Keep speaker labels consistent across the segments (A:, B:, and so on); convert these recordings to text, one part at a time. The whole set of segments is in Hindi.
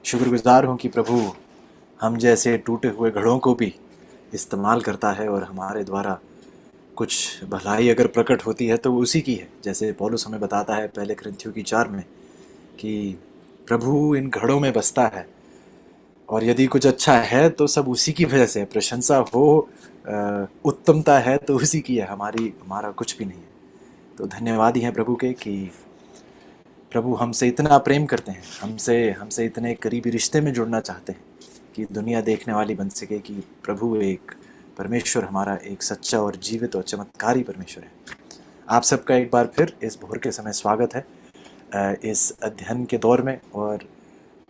A: शुक्रगुजार हूँ कि प्रभु हम जैसे टूटे हुए घड़ों को भी इस्तेमाल करता है और हमारे द्वारा कुछ भलाई अगर प्रकट होती है तो वो उसी की है। जैसे पौलुस हमें बताता है पहले कुरिन्थियों की 4 में कि प्रभु इन घड़ों में बसता है और यदि कुछ अच्छा है तो सब उसी की वजह से है। प्रशंसा हो, उत्तमता है तो उसी की है, हमारा कुछ भी नहीं है। तो धन्यवाद ही है प्रभु के कि प्रभु हमसे इतना प्रेम करते हैं, हमसे हमसे इतने करीबी रिश्ते में जुड़ना चाहते हैं कि दुनिया देखने वाली बन सके कि प्रभु एक परमेश्वर हमारा एक सच्चा और जीवित और चमत्कारी परमेश्वर है। आप सबका एक बार फिर इस भोर के समय स्वागत है इस अध्ययन के दौर में। और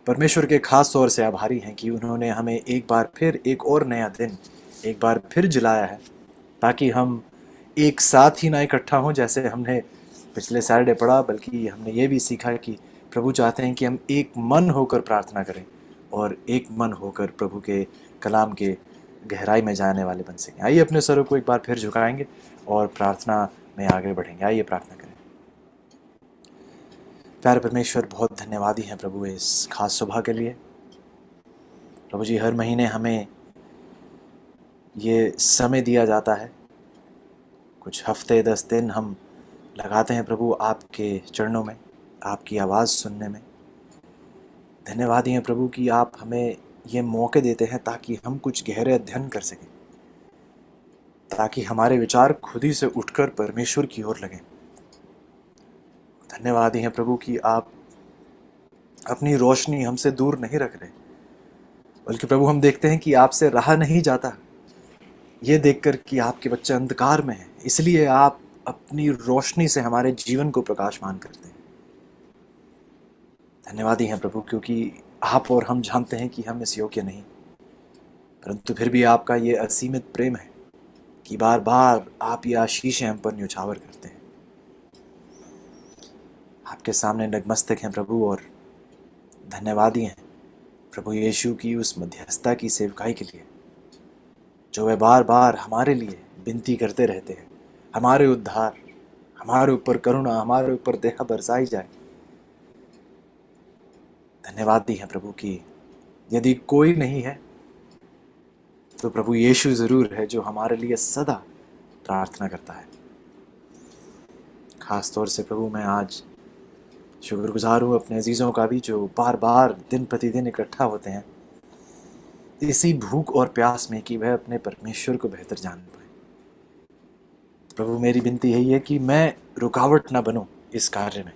A: परमेश्वर के खास तौर से आभारी हैं कि उन्होंने हमें एक बार फिर एक और नया दिन एक बार फिर जिलाया है, ताकि हम एक साथ ही ना इकट्ठा हों जैसे हमने पिछले सैटरडे पढ़ा, बल्कि हमने ये भी सीखा कि प्रभु चाहते हैं कि हम एक मन होकर प्रार्थना करें और एक मन होकर प्रभु के कलाम के गहराई में जाने वाले बन सकें। आइए अपने सरों को एक बार फिर झुकाएंगे और प्रार्थना में आगे बढ़ेंगे। आइए प्रार्थना करें। प्यारे परमेश्वर, बहुत धन्यवादी हैं प्रभु इस खास सुबह के लिए। प्रभु जी, हर महीने हमें ये समय दिया जाता है, कुछ हफ्ते 10 दिन हम लगाते हैं प्रभु आपके चरणों में, आपकी आवाज़ सुनने में। धन्यवाद हैं प्रभु कि आप हमें ये मौके देते हैं ताकि हम कुछ गहरे अध्ययन कर सकें, ताकि हमारे विचार खुद ही से उठकर परमेश्वर की ओर लगें। धन्यवाद हैं प्रभु कि आप अपनी रोशनी हमसे दूर नहीं रख रहे, बल्कि प्रभु हम देखते हैं कि आपसे रहा नहीं जाता ये देखकर कि आपके बच्चे अंधकार में हैं, इसलिए आप अपनी रोशनी से हमारे जीवन को प्रकाशमान करते हैं। धन्यवादी हैं प्रभु, क्योंकि आप और हम जानते हैं कि हम इस योग्य नहीं, परंतु फिर भी आपका ये असीमित प्रेम है कि बार बार आप ये आशीषें हम पर न्यौछावर करते हैं। आपके सामने नतमस्तक हैं प्रभु, और धन्यवादी हैं प्रभु यीशु की उस मध्यस्थता की सेवकाई के लिए जो वे बार बार हमारे लिए विनती करते रहते हैं, हमारे उद्धार, हमारे ऊपर करुणा, हमारे ऊपर दया बरसाई जाए। धन्यवाद दी है प्रभु कि यदि कोई नहीं है तो प्रभु यीशु ज़रूर है जो हमारे लिए सदा प्रार्थना करता है। ख़ास तौर से प्रभु मैं आज शुक्रगुजार हूँ अपने अजीज़ों का भी, जो बार बार दिन प्रतिदिन इकट्ठा होते हैं इसी भूख और प्यास में कि वह अपने परमेश्वर को बेहतर जान पाए। प्रभु मेरी विनती यही है कि मैं रुकावट ना बनूं इस कार्य में।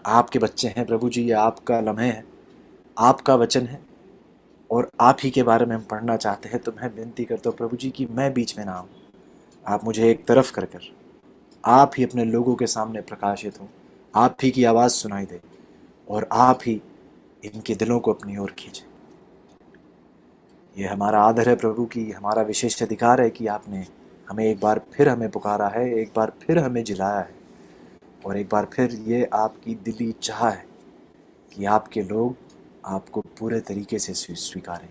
A: आपके बच्चे हैं प्रभु जी, ये आपका लम्हे है, आपका वचन है और आप ही के बारे में हम पढ़ना चाहते हैं। तो मैं विनती करता हूँ प्रभु जी कि मैं बीच में ना आऊँ, आप मुझे एक तरफ कर कर आप ही अपने लोगों के सामने प्रकाशित हो, आप ही की आवाज़ सुनाई दे और आप ही इनके दिलों को अपनी ओर खींचे। ये हमारा आदर है प्रभु की, हमारा विशेष अधिकार है कि आपने हमें एक बार फिर हमें पुकारा है, एक बार फिर हमें जिलाया है, और एक बार फिर ये आपकी दिली चाह है कि आपके लोग आपको पूरे तरीके से स्वीकारें।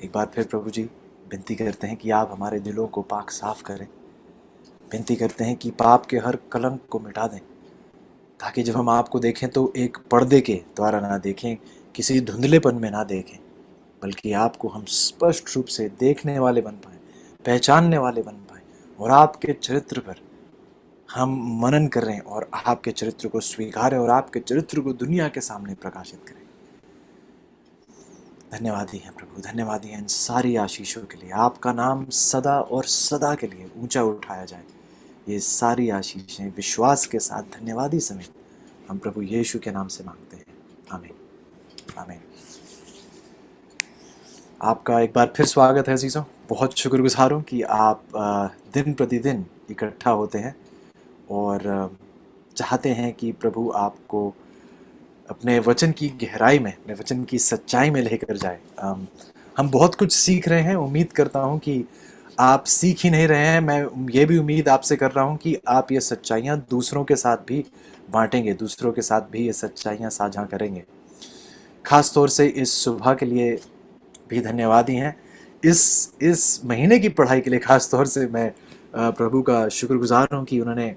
A: एक बार फिर प्रभु जी विनती करते हैं कि आप हमारे दिलों को पाक साफ करें। विनती करते हैं कि पाप के हर कलंक को मिटा दें, ताकि जब हम आपको देखें तो एक पर्दे के द्वारा ना देखें, किसी धुंधलेपन में ना देखें, बल्कि आपको हम स्पष्ट रूप से देखने वाले बन पाएँ, पहचानने वाले बन पाएँ, और आपके चरित्र पर हम मनन करें और आपके चरित्र को स्वीकारें और आपके चरित्र को दुनिया के सामने प्रकाशित करें। धन्यवादी हैं प्रभु, धन्यवादी हैं इन सारी आशीषों के लिए। आपका नाम सदा और सदा के लिए ऊंचा उठाया जाए। ये सारी आशीषें विश्वास के साथ धन्यवादी समेत हम प्रभु यीशु के नाम से मांगते हैं, आमीन आमीन। आपका एक बार फिर स्वागत है अजीज़ों। बहुत शुक्रगुजार हूँ कि आप दिन प्रतिदिन इकट्ठा होते हैं और चाहते हैं कि प्रभु आपको अपने वचन की गहराई में, अपने वचन की सच्चाई में लेकर जाए। हम बहुत कुछ सीख रहे हैं। उम्मीद करता हूँ कि आप सीख ही नहीं रहे हैं, मैं ये भी उम्मीद आपसे कर रहा हूँ कि आप ये सच्चाइयाँ दूसरों के साथ भी बांटेंगे, दूसरों के साथ भी ये सच्चाइयाँ साझा करेंगे। ख़ास तौर से इस सुबह के लिए भी धन्यवादी हैं। इस महीने की पढ़ाई के लिए ख़ास तौर से मैं प्रभु का शुक्रगुजार हूँ कि उन्होंने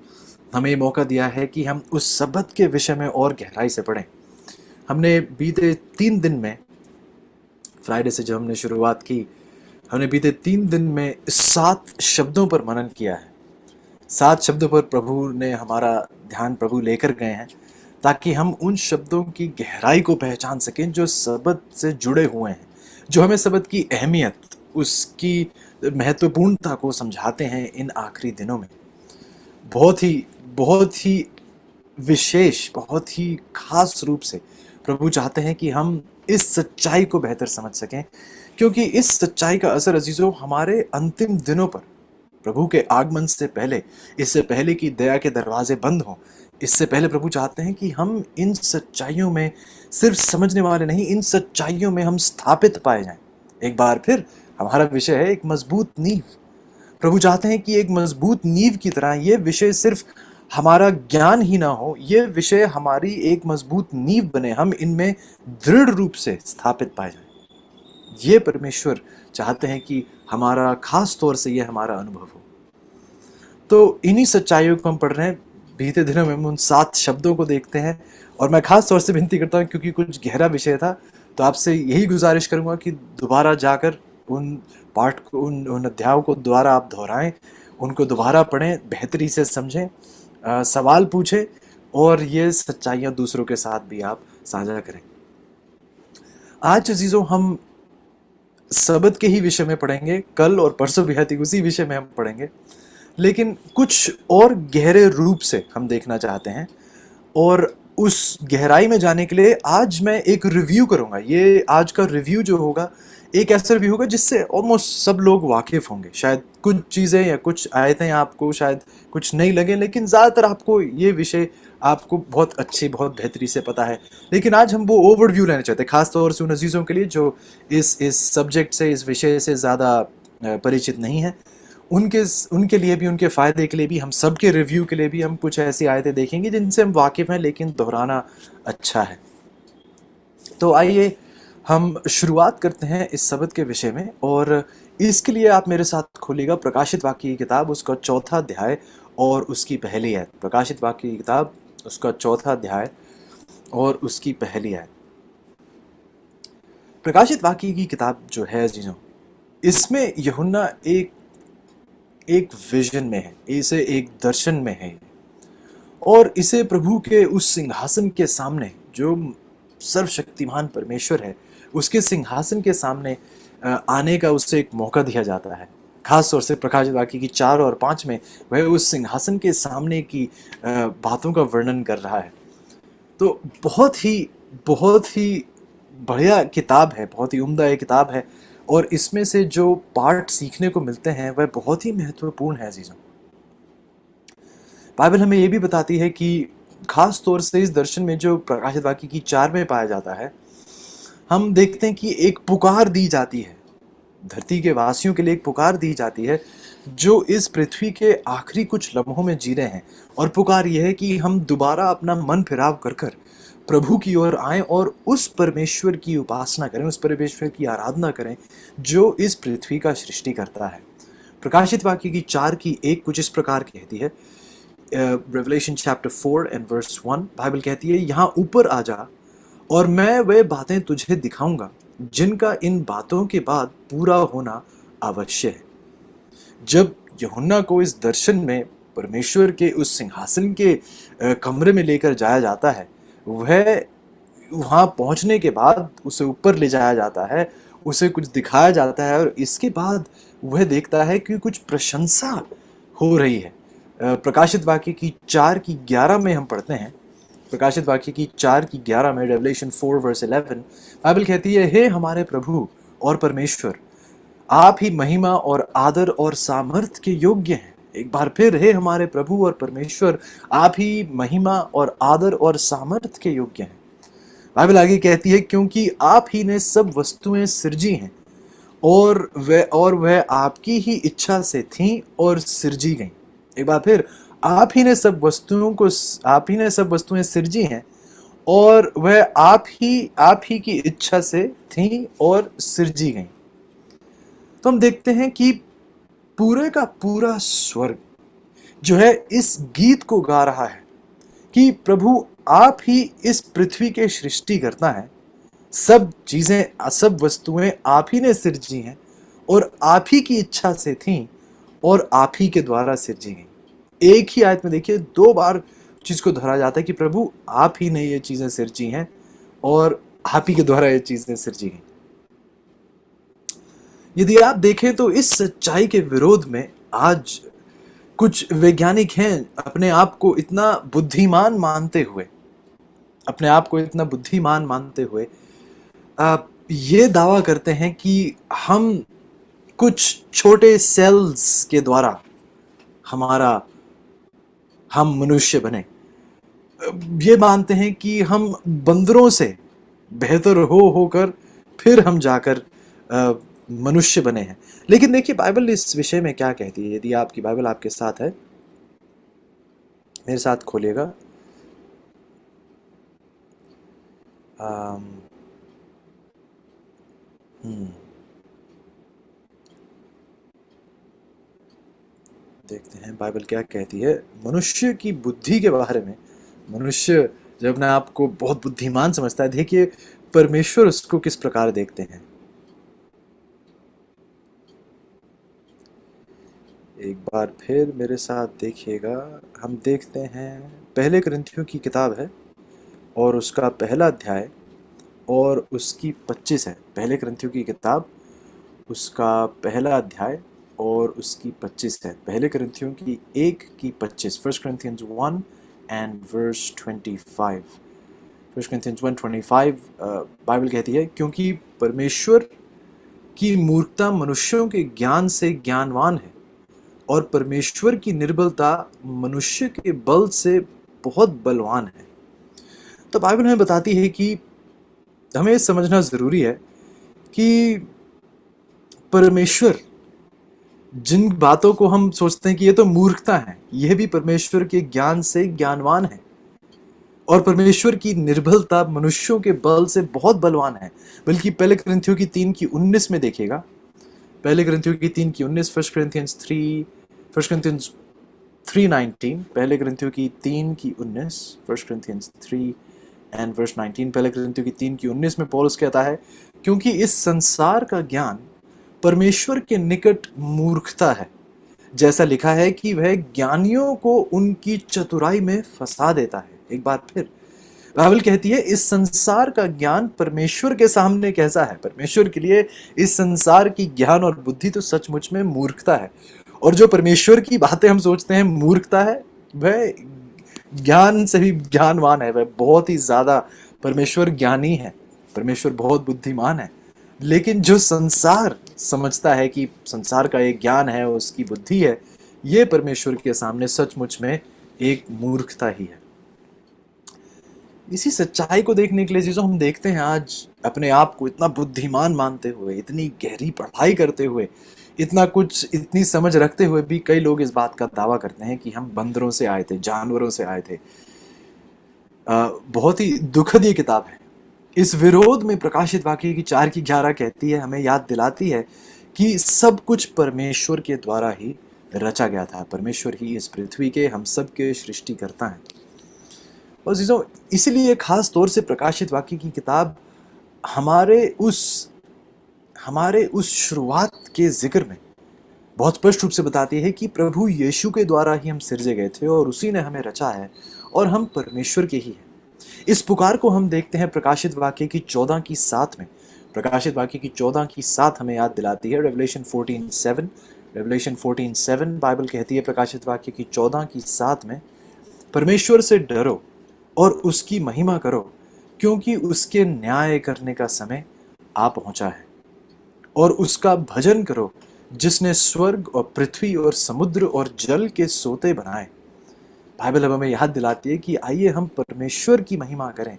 A: हमें मौका दिया है कि हम उस सबत के विषय में और गहराई से पढ़ें। हमने बीते 3 दिन में, फ्राइडे से जब हमने शुरुआत की, हमने बीते 3 दिन में 7 शब्दों पर मनन किया है। 7 शब्दों पर प्रभु ने हमारा ध्यान प्रभु लेकर गए हैं, ताकि हम उन शब्दों की गहराई को पहचान सकें जो सबद से जुड़े हुए हैं, जो हमें सबद की अहमियत, उसकी महत्वपूर्णता को समझाते हैं इन आखिरी दिनों में। बहुत ही विशेष, बहुत ही खास रूप से प्रभु चाहते हैं कि हम इस सच्चाई को बेहतर समझ सकें, क्योंकि इस सच्चाई का असर अजीजों हमारे अंतिम दिनों पर, प्रभु के आगमन से पहले, इससे पहले कि दया के दरवाजे बंद हों, इससे पहले प्रभु चाहते हैं कि हम इन सच्चाइयों में सिर्फ समझने वाले नहीं, इन सच्चाइयों में हम स्थापित पाए जाएं। एक बार फिर हमारा विषय है एक मजबूत नींव। प्रभु चाहते हैं कि एक मजबूत नींव की तरह ये विषय सिर्फ हमारा ज्ञान ही ना हो, ये विषय हमारी एक मजबूत नींव बने, हम इनमें दृढ़ रूप से स्थापित पाए जाएं। ये परमेश्वर चाहते हैं कि हमारा खास तौर से ये हमारा अनुभव हो। तो इन्हीं सच्चाइयों को हम पढ़ रहे हैं। बीते दिनों में हम उन 7 शब्दों को देखते हैं, और मैं खास तौर से विनती करता हूँ, क्योंकि कुछ गहरा विषय था, तो आपसे यही गुजारिश करूँगा कि दोबारा जाकर उन पाठ को, उन अध्यायों को दोबारा आप दोहराएं, उनको दोबारा पढ़ें, बेहतरी से समझें, सवाल पूछें, और ये सच्चाइयाँ दूसरों के साथ भी आप साझा करें। आज अजीज़ों हम सबत के ही विषय में पढ़ेंगे, कल और परसों भी है उसी विषय में हम पढ़ेंगे, लेकिन कुछ और गहरे रूप से हम देखना चाहते हैं। और उस गहराई में जाने के लिए आज मैं एक रिव्यू करूंगा। ये आज का रिव्यू जो होगा, एक ऐसा रिव्यू होगा जिससे ऑलमोस्ट सब लोग वाकिफ होंगे। शायद कुछ चीज़ें या कुछ आयतें आपको शायद कुछ नहीं लगे, लेकिन ज़्यादातर आपको ये विषय आपको बहुत अच्छी, बहुत बेहतरी से पता है। लेकिन आज हम वो ओवरव्यू लेना चाहते हैं, खासतौर से उन अजीज़ों के लिए जो इस सब्जेक्ट से, इस विषय से ज़्यादा परिचित नहीं है। उनके लिए भी, उनके फ़ायदे के लिए भी, हम सब के रिव्यू के लिए भी हम कुछ ऐसी आयतें देखेंगे जिनसे हम वाकिफ़ हैं, लेकिन दोहराना अच्छा है। तो आइए हम शुरुआत करते हैं इस सबत के विषय में, और इसके लिए आप मेरे साथ खोलिएगा प्रकाशित वाक्य की किताब, उसका 4था अध्याय और उसकी पहली आयत। प्रकाशित वाक्य की किताब, उसका 4था अध्याय और उसकी पहली आयत। प्रकाशित वाक्य की किताब जो है जीजों, इसमें यूहन्ना एक विजन में है, इसे एक दर्शन में है, और इसे प्रभु के उस सिंहासन के सामने, जो सर्वशक्तिमान परमेश्वर है, उसके सिंहासन के सामने आने का उससे एक मौका दिया जाता है। खास तौर से प्रकाशित वाक्य की 4 और 5 में वह उस सिंहासन के सामने की बातों का वर्णन कर रहा है। तो बहुत ही बढ़िया किताब है, बहुत ही उम्दा एक किताब है, और इसमें से जो पाठ सीखने को मिलते हैं वह बहुत ही महत्वपूर्ण है अजीजों। बाइबल हमें ये भी बताती है कि खास तौर से इस दर्शन में जो प्रकाशित वाक्य की 4 में पाया जाता है, हम देखते हैं कि एक पुकार दी जाती है, धरती के वासियों के लिए एक पुकार दी जाती है जो इस पृथ्वी के आखिरी कुछ लम्हों में जी रहे हैं। और पुकार यह है कि हम दोबारा अपना मन फिराव कर कर प्रभु की ओर आएं और उस परमेश्वर की उपासना करें, उस परमेश्वर की आराधना करें जो इस पृथ्वी का सृष्टि करता है। प्रकाशित वाक्य की 4 की 1 कुछ इस प्रकार कहती है, revelation chapter 4 and verse 1, Bible कहती है, यहाँ ऊपर आ जा और मैं वे बातें तुझे दिखाऊंगा जिनका इन बातों के बाद पूरा होना आवश्य है। जब यूहन्ना को इस दर्शन में परमेश्वर के उस सिंहासन के कमरे में लेकर जाया जाता है, वह वहाँ पहुँचने के बाद उसे ऊपर ले जाया जाता है, उसे कुछ दिखाया जाता है, और इसके बाद वह देखता है कि कुछ प्रशंसा हो रही है। प्रकाशित वाक्य की 4 की 11 में हम पढ़ते हैं, प्रकाशित वाक्य की 4 की 11 में, रेवलेशन 4 वर्स 11, बाइबल कहती है, हे हमारे प्रभु और परमेश्वर, आप ही महिमा और आदर और सामर्थ के योग्य हैं। एक बार फिर, हे हमारे प्रभु और परमेश्वर, आप ही महिमा और आदर और सामर्थ के योग्य हैं। बाइबल आगे कहती है, क्योंकि आप ही ने सब वस्तुएं सृजी हैं और वह आपकी ही इच्छा से थीं और सृजी गईं। एक बार फिर, आप ही ने सब वस्तुएं सृजी हैं और वह आप ही की इच्छा से थीं और सृजी गईं। तो हम देखते हैं कि पूरे का पूरा स्वर्ग जो है इस गीत को गा रहा है कि प्रभु आप ही इस पृथ्वी के सृष्टि करता है। सब चीजें, सब वस्तुएं आप ही ने सिरजी हैं और आप ही की इच्छा से थीं और आप ही के द्वारा सिरजी गई। एक ही आयत में देखिए 2 बार चीज को दोहराया जाता है कि प्रभु आप ही ने ये चीजें सिरजी हैं और आप ही के द्वारा ये चीजें सिरजी गई। यदि आप देखें तो इस सच्चाई के विरोध में आज कुछ वैज्ञानिक हैं, अपने आप को इतना बुद्धिमान मानते हुए, अपने आप को इतना बुद्धिमान मानते हुए ये दावा करते हैं कि हम कुछ छोटे सेल्स के द्वारा हमारा हम मनुष्य बने। ये मानते हैं कि हम बंदरों से बेहतर होकर फिर हम जाकर मनुष्य बने हैं। लेकिन देखिए बाइबल इस विषय में क्या कहती है। यदि आपकी बाइबल आपके साथ है, मेरे साथ खोलिएगा देखते हैं बाइबल क्या कहती है मनुष्य की बुद्धि के बारे में। मनुष्य जब अपने आप को बहुत बुद्धिमान समझता है, देखिए परमेश्वर उसको किस प्रकार देखते हैं। एक बार फिर मेरे साथ देखिएगा। हम देखते हैं पहले कुरिन्थियों की किताब है और उसका पहला अध्याय और उसकी 25 है। पहले कुरिन्थियों की किताब उसका पहला अध्याय और उसकी 25 है। पहले कुरिन्थियों की 1 की 25, 1 Corinthians 1 and verse 25। 1 Corinthians 1:25 Bible कहती है, क्योंकि परमेश्वर की मूर्खता मनुष्यों के ज्ञान से ज्ञानवान है और परमेश्वर की निर्बलता मनुष्य के बल से बहुत बलवान है। तो बाइबल हमें बताती है कि हमें समझना जरूरी है कि परमेश्वर जिन बातों को हम सोचते हैं कि ये तो मूर्खता है, यह भी परमेश्वर के ज्ञान से ज्ञानवान है और परमेश्वर की निर्बलता मनुष्यों के बल से बहुत बलवान है। बल्कि पहले कुरिन्थियों की 3:19 में देखिएगा। पहले कुरिन्थियों की 3:19, 1 Corinthians 3, 1 Corinthians 3:19, पहले कुरिन्थियों की 3:19, 1 Corinthians 3 and verse 19। पहले कुरिन्थियों की 3:19 में पौलुस कहता है, क्योंकि इस संसार का ज्ञान परमेश्वर के निकट मूर्खता है, जैसा लिखा है कि वह ज्ञानियों को उनकी चतुराई में फंसा देता है। एक बार फिर बाइबल कहती है इस संसार का ज्ञान परमेश्वर के सामने कैसा है। परमेश्वर के लिए इस संसार की ज्ञान और बुद्धि तो सचमुच में मूर्खता है। और जो परमेश्वर की बातें हम सोचते हैं मूर्खता है, वह ज्ञान से भी ज्ञानवान है। वह बहुत ही ज्यादा परमेश्वर ज्ञानी है, परमेश्वर बहुत बुद्धिमान है। लेकिन जो संसार समझता है कि संसार का एक ज्ञान है, उसकी बुद्धि है, ये परमेश्वर के सामने सचमुच में एक मूर्खता ही है। इसी सच्चाई को देखने के लिए चीजों हम देखते हैं आज अपने आप को इतना बुद्धिमान मानते हुए, इतनी गहरी पढ़ाई करते हुए, इतना कुछ, इतनी समझ रखते हुए भी कई लोग इस बात का दावा करते हैं कि हम बंदरों से आए थे, जानवरों से आए थे। बहुत ही दुखद ये किताब है। इस विरोध में प्रकाशित वाक्य की 4:11 कहती है, हमें याद दिलाती है कि सब कुछ परमेश्वर के द्वारा ही रचा गया था। परमेश्वर ही इस पृथ्वी के हम सब के सृष्टि करता है। और चीज़ों इसीलिए खास तौर से प्रकाशित वाक्य की किताब हमारे उस शुरुआत के जिक्र में बहुत स्पष्ट रूप से बताती है कि प्रभु यीशु के द्वारा ही हम सिरजे गए थे और उसी ने हमें रचा है और हम परमेश्वर के ही हैं। इस पुकार को हम देखते हैं प्रकाशित वाक्य की 14:7 में। प्रकाशित वाक्य की 14:7 हमें याद दिलाती है रेवलेशन 14:7। रेवलेशन 14:7 बाइबल कहती है प्रकाशित वाक्य की 14:7 में, परमेश्वर से डरो और उसकी महिमा करो, क्योंकि उसके न्याय करने का समय आ पहुंचा है। और उसका भजन करो जिसने स्वर्ग और पृथ्वी और समुद्र और जल के सोते बनाए। बाइबल अब हमें याद दिलाती है कि आइए हम परमेश्वर की महिमा करें,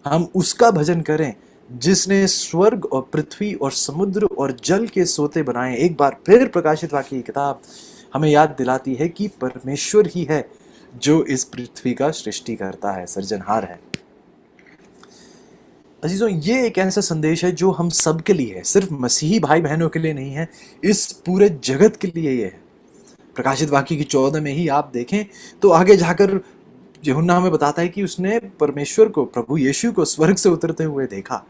A: हम उसका भजन करें जिसने स्वर्ग और पृथ्वी और समुद्र और जल के सोते बनाए। एक बार फिर प्रकाशित वाक्य की किताब हमें याद दिलाती है कि परमेश्वर ही है जो इस पृथ्वी का सृष्टि करता है, सृजनहार है। अजीजों, ये एक ऐसा संदेश है जो हम सब के लिए है, सिर्फ मसीही भाई बहनों के लिए नहीं है, इस पूरे जगत के लिए ये है। प्रकाशित वाक्य की 14 में ही आप देखें तो आगे जाकर यूहन्ना हमें बताता है कि उसने परमेश्वर को, प्रभु यीशु को स्वर्ग से उतरते हुए देखा,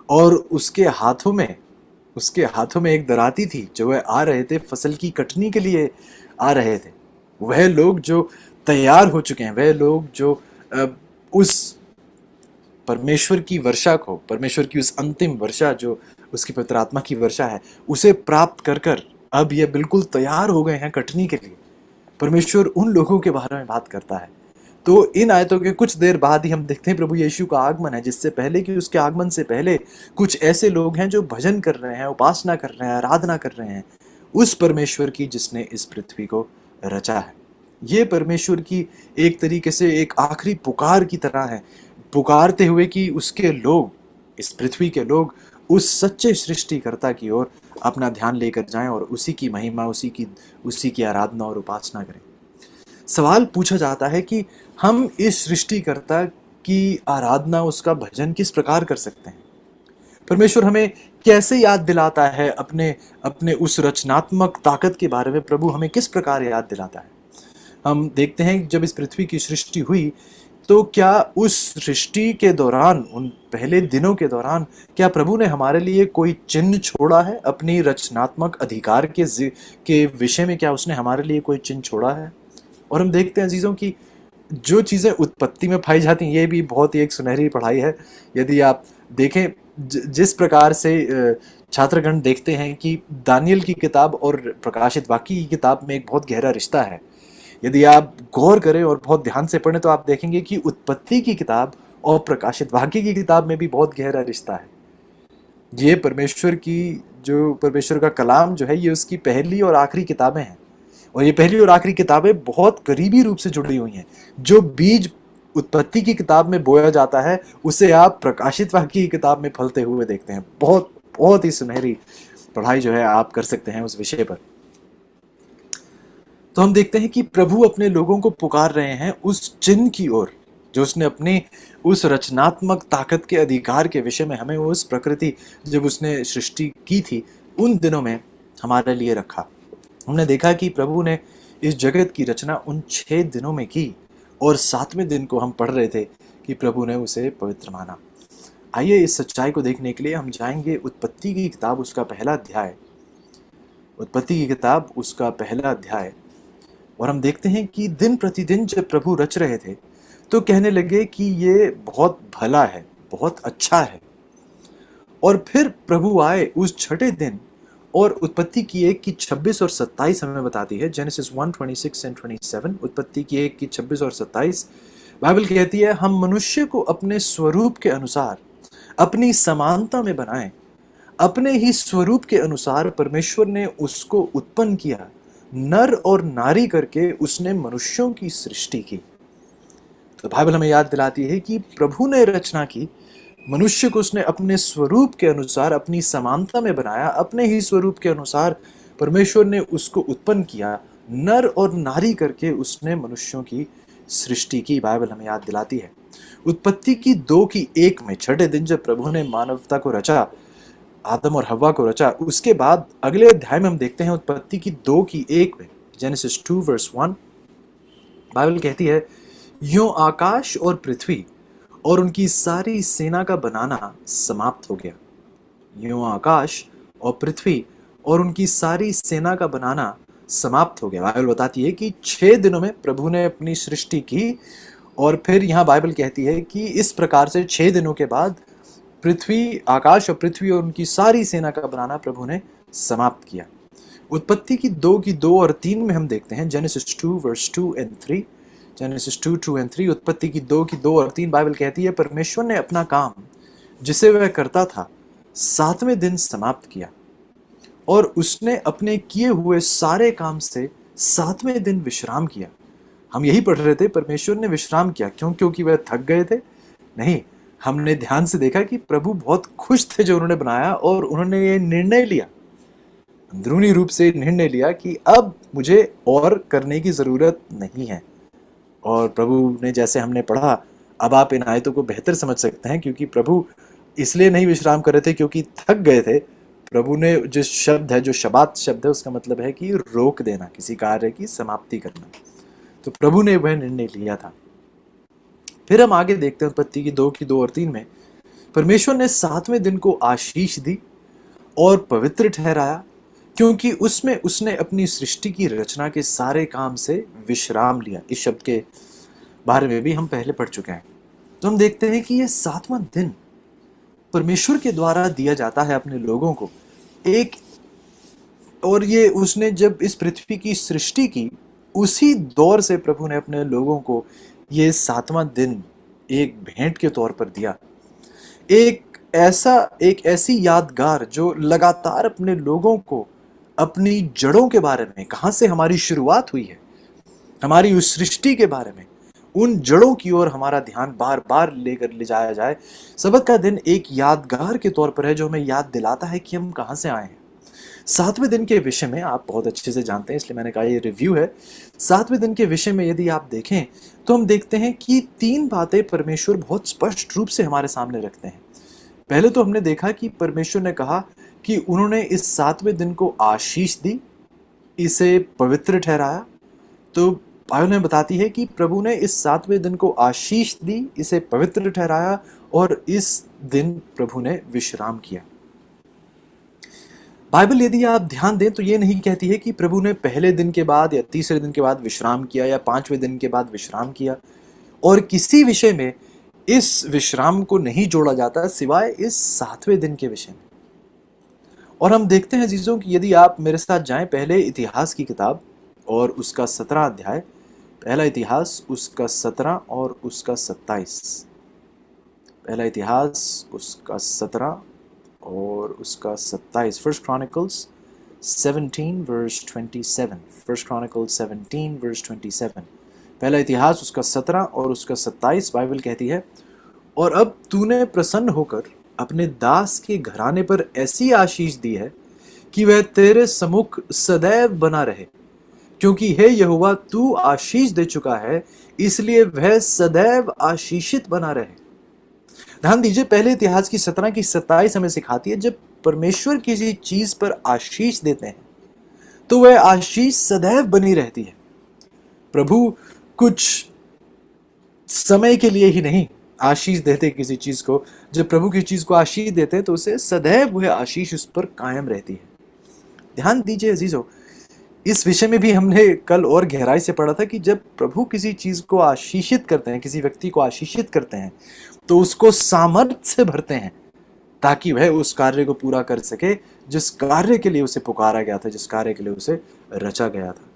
A: और उसके हाथों में एक दराती थी, जो वह आ रहे थे फसल की कटनी के लिए आ रहे थे। वह लोग जो तैयार हो चुके हैं, वह लोग जो उस परमेश्वर की वर्षा को, परमेश्वर की उस अंतिम वर्षा जो उसकी पवित्र आत्मा की वर्षा है, उसे प्राप्त कर कर अब ये बिल्कुल तैयार हो गए हैं कटनी के लिए। परमेश्वर उन लोगों के बारे में बात करता है। तो इन आयतों के कुछ देर बाद ही हम देखते हैं प्रभु यीशु का आगमन है, जिससे पहले कि उसके आगमन से पहले कुछ ऐसे लोग हैं जो भजन कर रहे हैं, उपासना कर रहे हैं, आराधना कर रहे हैं उस परमेश्वर की जिसने इस पृथ्वी को रचा है। ये परमेश्वर की एक तरीके से एक आखिरी पुकार की तरह है, पुकारते हुए कि उसके लोग, इस पृथ्वी के लोग उस सच्चे सृष्टिकर्ता की ओर अपना ध्यान लेकर जाएं और उसी की महिमा, उसी की आराधना और उपासना करें। सवाल पूछा जाता है कि हम इस सृष्टिकर्ता की आराधना, उसका भजन किस प्रकार कर सकते हैं। परमेश्वर हमें कैसे याद दिलाता है अपने अपने उस रचनात्मक ताकत के बारे में, प्रभु हमें किस प्रकार याद दिलाता है। हम देखते हैं जब इस पृथ्वी की सृष्टि हुई, तो क्या उस सृष्टि के दौरान, उन पहले दिनों के दौरान, क्या प्रभु ने हमारे लिए कोई चिन्ह छोड़ा है अपनी रचनात्मक अधिकार के विषय में? क्या उसने हमारे लिए कोई चिन्ह छोड़ा है? और हम देखते हैं अजीजों की जो चीज़ें उत्पत्ति में पाई जाती हैं, ये भी बहुत ही एक सुनहरी पढ़ाई है। यदि आप देखें जिस प्रकार से छात्रगण देखते हैं कि दानियल की किताब और प्रकाशित वाक्य की किताब में एक बहुत गहरा रिश्ता है। यदि आप गौर करें और बहुत ध्यान से पढ़ें तो आप देखेंगे कि उत्पत्ति की किताब और प्रकाशित वाक्य की किताब में भी बहुत गहरा रिश्ता है। ये परमेश्वर का कलाम जो है, ये उसकी पहली और आखिरी किताबें हैं, और ये पहली और आखिरी किताबें बहुत करीबी रूप से जुड़ी हुई हैं। जो बीज उत्पत्ति की किताब में बोया जाता है, उसे आप प्रकाशित वाक्य की किताब में फलते हुए देखते हैं। बहुत बहुत ही सुनहरी पढ़ाई जो है आप कर सकते हैं उस विषय पर। तो हम देखते हैं कि प्रभु अपने लोगों को पुकार रहे हैं उस चिन्ह की ओर, जो उसने अपनी उस रचनात्मक ताकत के अधिकार के विषय में हमें उस प्रकृति, जब उसने सृष्टि की थी उन दिनों में हमारे लिए रखा। हमने देखा कि प्रभु ने इस जगत की रचना उन 6 दिनों में की, और 7वें दिन को हम पढ़ रहे थे कि प्रभु ने उसे पवित्र माना। आइए इस सच्चाई को देखने के लिए हम जाएंगे उत्पत्ति की किताब, उसका पहला अध्याय, उत्पत्ति की किताब उसका पहला अध्याय। और हम देखते हैं कि दिन प्रतिदिन जब प्रभु रच रहे थे तो कहने लगे कि ये बहुत भला है, बहुत अच्छा है। और फिर प्रभु आए उस छठे दिन, और उत्पत्ति की 1 की 26 और 27 हमें बताती है, जेनेसिस 1:26 एंड 27, उत्पत्ति की 1 की 26 और 27 बाइबल कहती है, हम मनुष्य को अपने स्वरूप के अनुसार, अपनी समानता में बनाएं। अपने ही स्वरूप के अनुसार परमेश्वर ने उसको उत्पन्न किया, नर और नारी करके उसने मनुष्यों की सृष्टि की। तो बाइबल हमें याद दिलाती है कि प्रभु ने रचना की, मनुष्य को उसने अपने स्वरूप के अनुसार, अपनी समानता में बनाया, अपने ही स्वरूप के अनुसार परमेश्वर ने उसको उत्पन्न किया, नर और नारी करके उसने मनुष्यों की सृष्टि की। बाइबल हमें याद दिलाती है उत्पत्ति की 2 की 1 में, छठे दिन जब प्रभु ने मानवता को रचा, आदम और हव्वा को रचा, उसके बाद अगले अध्याय में हम देखते हैं उत्पत्ति की 2 की 1 में, जेनेसिस 2:1, बाइबल कहती है, यूं आकाश और पृथ्वी और उनकी सारी सेना का बनाना समाप्त हो गया। यूं आकाश और पृथ्वी और उनकी सारी सेना का बनाना समाप्त हो गया। बाइबल बताती है कि 6 दिनों में प्रभु ने अपनी सृष्टि की, और फिर यहाँ बाइबल कहती है कि इस प्रकार से 6 दिनों के बाद आकाश और पृथ्वी और उनकी सारी सेना का बनाना प्रभु ने समाप्त किया। उत्पत्ति की 2 की 2 और 3 में हम देखते हैं, जेनेसिस 2:2 एंड 3, जेनेसिस 2:2 एंड 3, उत्पत्ति की 2 की 2 और 3 बाइबल कहती है, परमेश्वर ने अपना काम जिसे वह करता था 7वें दिन समाप्त किया, और उसने अपने किए हुए सारे काम से 7वें दिन विश्राम किया। हम यही पढ़ रहे थे, परमेश्वर ने विश्राम किया क्यों? क्योंकि वह थक गए थे? नहीं, हमने ध्यान से देखा कि प्रभु बहुत खुश थे जो उन्होंने बनाया, और उन्होंने ये निर्णय लिया, अंदरूनी रूप से निर्णय लिया कि अब मुझे और करने की जरूरत नहीं है। और प्रभु ने, जैसे हमने पढ़ा, अब आप इन आयतों को बेहतर समझ सकते हैं, क्योंकि प्रभु इसलिए नहीं विश्राम कर रहे थे क्योंकि थक गए थे। प्रभु ने जिस शब्द है, जो शबात शब्द है, उसका मतलब है कि रोक देना, किसी कार्य की समाप्ति करना। तो प्रभु ने वह निर्णय लिया था। फिर हम आगे देखते हैं उत्पत्ति की 2 और 3 में, परमेश्वर ने 7वें दिन को आशीष दी और पवित्र ठहराया, क्योंकि उसमें उसने अपनी सृष्टि की रचना के सारे काम से विश्राम लिया। इस शब्द के बारे में भी हम पहले पढ़ चुके हैं। तो हम देखते हैं कि ये 7वां दिन परमेश्वर के द्वारा दिया जाता है अपने लोगों को एक, और ये उसने जब इस पृथ्वी की सृष्टि की, उसी दौर से प्रभु ने अपने लोगों को ये 7वां दिन एक भेंट के तौर पर दिया। एक ऐसी यादगार जो लगातार अपने लोगों को अपनी जड़ों के बारे में, कहां से हमारी शुरुआत हुई है, हमारी उस सृष्टि के बारे में, उन जड़ों की ओर हमारा ध्यान बार बार ले जाया जाए। सबत का दिन एक यादगार के तौर पर है जो हमें याद दिलाता है कि हम कहां से आए हैं। 7वें दिन के विषय में आप बहुत अच्छे से जानते हैं, इसलिए मैंने कहा ये रिव्यू है। 7वें दिन के विषय में यदि आप देखें तो हम देखते हैं कि 3 बातें परमेश्वर बहुत स्पष्ट रूप से हमारे सामने रखते हैं। पहले तो हमने देखा कि परमेश्वर ने कहा कि उन्होंने इस 7वें दिन को आशीष दी, इसे पवित्र ठहराया। तो बाइबल में बताती है कि प्रभु ने इस 7वें दिन को आशीष दी, इसे पवित्र ठहराया और इस दिन प्रभु ने विश्राम किया। बाइबल यदि आप ध्यान दें तो ये नहीं कहती है कि प्रभु ने पहले दिन के बाद या तीसरे दिन के बाद विश्राम किया या 5वें दिन के बाद विश्राम किया, और किसी विषय में इस विश्राम को नहीं जोड़ा जाता सिवाय इस 7वें दिन के विषय में। और हम देखते हैं जीजों कि यदि आप मेरे साथ जाएं पहले इतिहास की किताब और उसका 17 अध्याय, पहला इतिहास उसका 17 और उसका 27, पहला इतिहास उसका 17 और उसका 27, first Chronicles 17 verse 27, first Chronicles 17 verse 27, पहला इतिहास उसका 17 और उसका 27। बाइबल कहती है, और अब तूने प्रसन्न होकर अपने दास के घराने पर ऐसी आशीष दी है कि वह तेरे सम्मुख सदैव बना रहे, क्योंकि हे यहोवा तू आशीष दे चुका है, इसलिए वह सदैव आशीषित बना रहे। ध्यान दीजिए, पहले इतिहास की 17 की 27 हमें सिखाती है जब परमेश्वर किसी चीज पर आशीष देते हैं तो वह आशीष सदैव बनी रहती है। प्रभु कुछ समय के लिए ही नहीं आशीष देते किसी चीज को, जब प्रभु की चीज को आशीष देते हैं तो उसे सदैव वह आशीष उस पर कायम रहती है। ध्यान दीजिए अजीजों, इस विषय में भी हमने कल और गहराई से पढ़ा था कि जब प्रभु किसी चीज को आशीषित करते हैं, किसी व्यक्ति को आशीषित करते हैं, तो उसको सामर्थ्य से भरते हैं ताकि वह उस कार्य को पूरा कर सके जिस कार्य के लिए उसे पुकारा गया था, जिस कार्य के लिए उसे रचा गया था।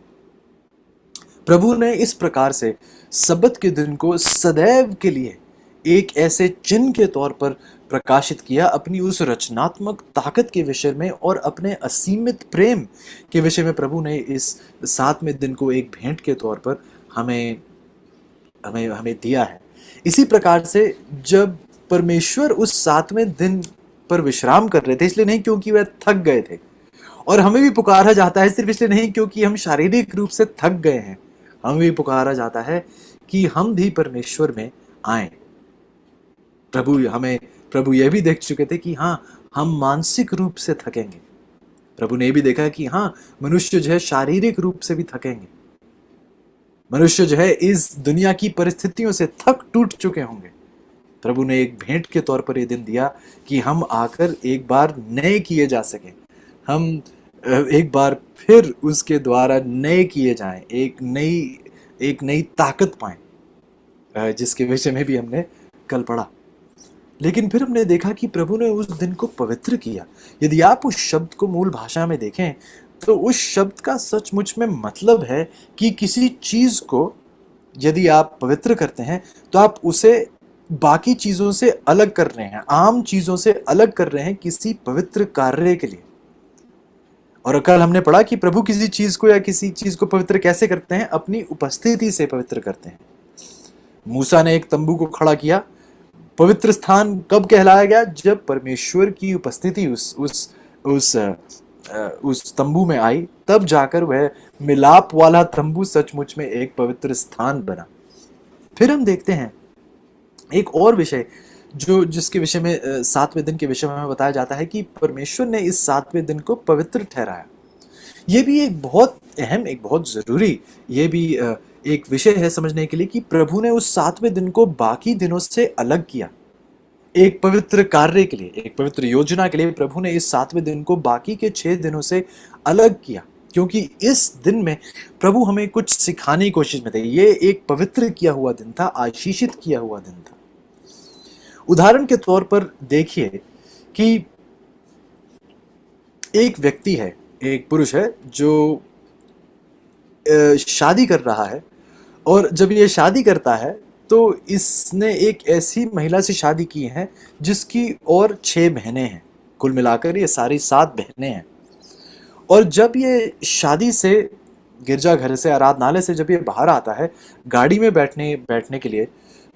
A: प्रभु ने इस प्रकार से सब्बत के दिन को सदैव के लिए एक ऐसे चिन्ह के तौर पर प्रकाशित किया, अपनी उस रचनात्मक ताकत के विषय में और अपने असीमित प्रेम के विषय में प्रभु ने इस 7वें दिन को एक भेंट के तौर पर हमें हमें हमें दिया है। इसी प्रकार से जब परमेश्वर उस 7वें दिन पर विश्राम कर रहे थे, इसलिए नहीं क्योंकि वह थक गए थे, और हमें भी पुकारा जाता है सिर्फ इसलिए नहीं क्योंकि हम शारीरिक रूप से थक गए हैं, हमें भी पुकारा जाता है कि हम भी परमेश्वर में आए। प्रभु यह भी देख चुके थे कि हाँ, हम मानसिक रूप से थकेंगे। प्रभु ने यह भी देखा कि हाँ, मनुष्य जो है शारीरिक रूप से भी थकेंगे, मनुष्य जो है इस दुनिया की परिस्थितियों से थक टूट चुके होंगे। प्रभु ने एक भेंट के तौर पर यह दिन दिया कि हम आकर एक बार नए किए जा सके, हम एक बार फिर उसके द्वारा नए किए जाएं, एक नई ताकत पाएं, जिसके विषय में भी हमने कल पढ़ा। लेकिन फिर हमने देखा कि प्रभु ने उस दिन को पवित्र किया। यदि आप उस शब्द को मूल भाषा में देखें तो उस शब्द का सचमुच में मतलब है कि किसी चीज को यदि आप पवित्र करते हैं तो आप उसे बाकी चीजों से अलग कर रहे हैं, आम चीजों से अलग कर रहे हैं किसी पवित्र कार्य के लिए। और कल हमने पढ़ा कि प्रभु किसी चीज को या किसी चीज को पवित्र कैसे करते हैं, अपनी उपस्थिति से पवित्र करते हैं। मूसा ने एक तंबू को खड़ा किया, पवित्र स्थान कब कहलाया गया? जब परमेश्वर की उपस्थिति उस तंबू में आई, तब जाकर वह मिलाप वाला तंबू सचमुच में एक पवित्र स्थान बना। फिर हम देखते हैं एक और विषय जिसके विषय में 7वें दिन के विषय में हमें बताया जाता है कि परमेश्वर ने इस 7वें दिन को पवित्र ठहराया। ये भी एक बहुत अहम, एक बहुत जरूरी, ये भी एक विषय है समझने के लिए कि प्रभु ने उस 7वें दिन को बाकी दिनों से अलग किया। एक पवित्र कार्य के लिए, एक पवित्र योजना के लिए प्रभु ने इस 7वें दिन को बाकी के 6 दिनों से अलग किया, क्योंकि इस दिन में प्रभु हमें कुछ सिखाने की कोशिश में थे। ये एक पवित्र किया हुआ दिन था, आशीषित किया हुआ दिन था। उदाहरण के तौर पर देखिए कि एक व्यक्ति है, एक पुरुष है जो शादी कर रहा है, और जब ये शादी करता है तो इसने एक ऐसी महिला से शादी की है जिसकी और 6 बहनें हैं। कुल मिलाकर ये सारी 7 बहनें हैं। और जब ये शादी से, गिरजाघर से, आराधनालय से जब ये बाहर आता है गाड़ी में बैठने के लिए,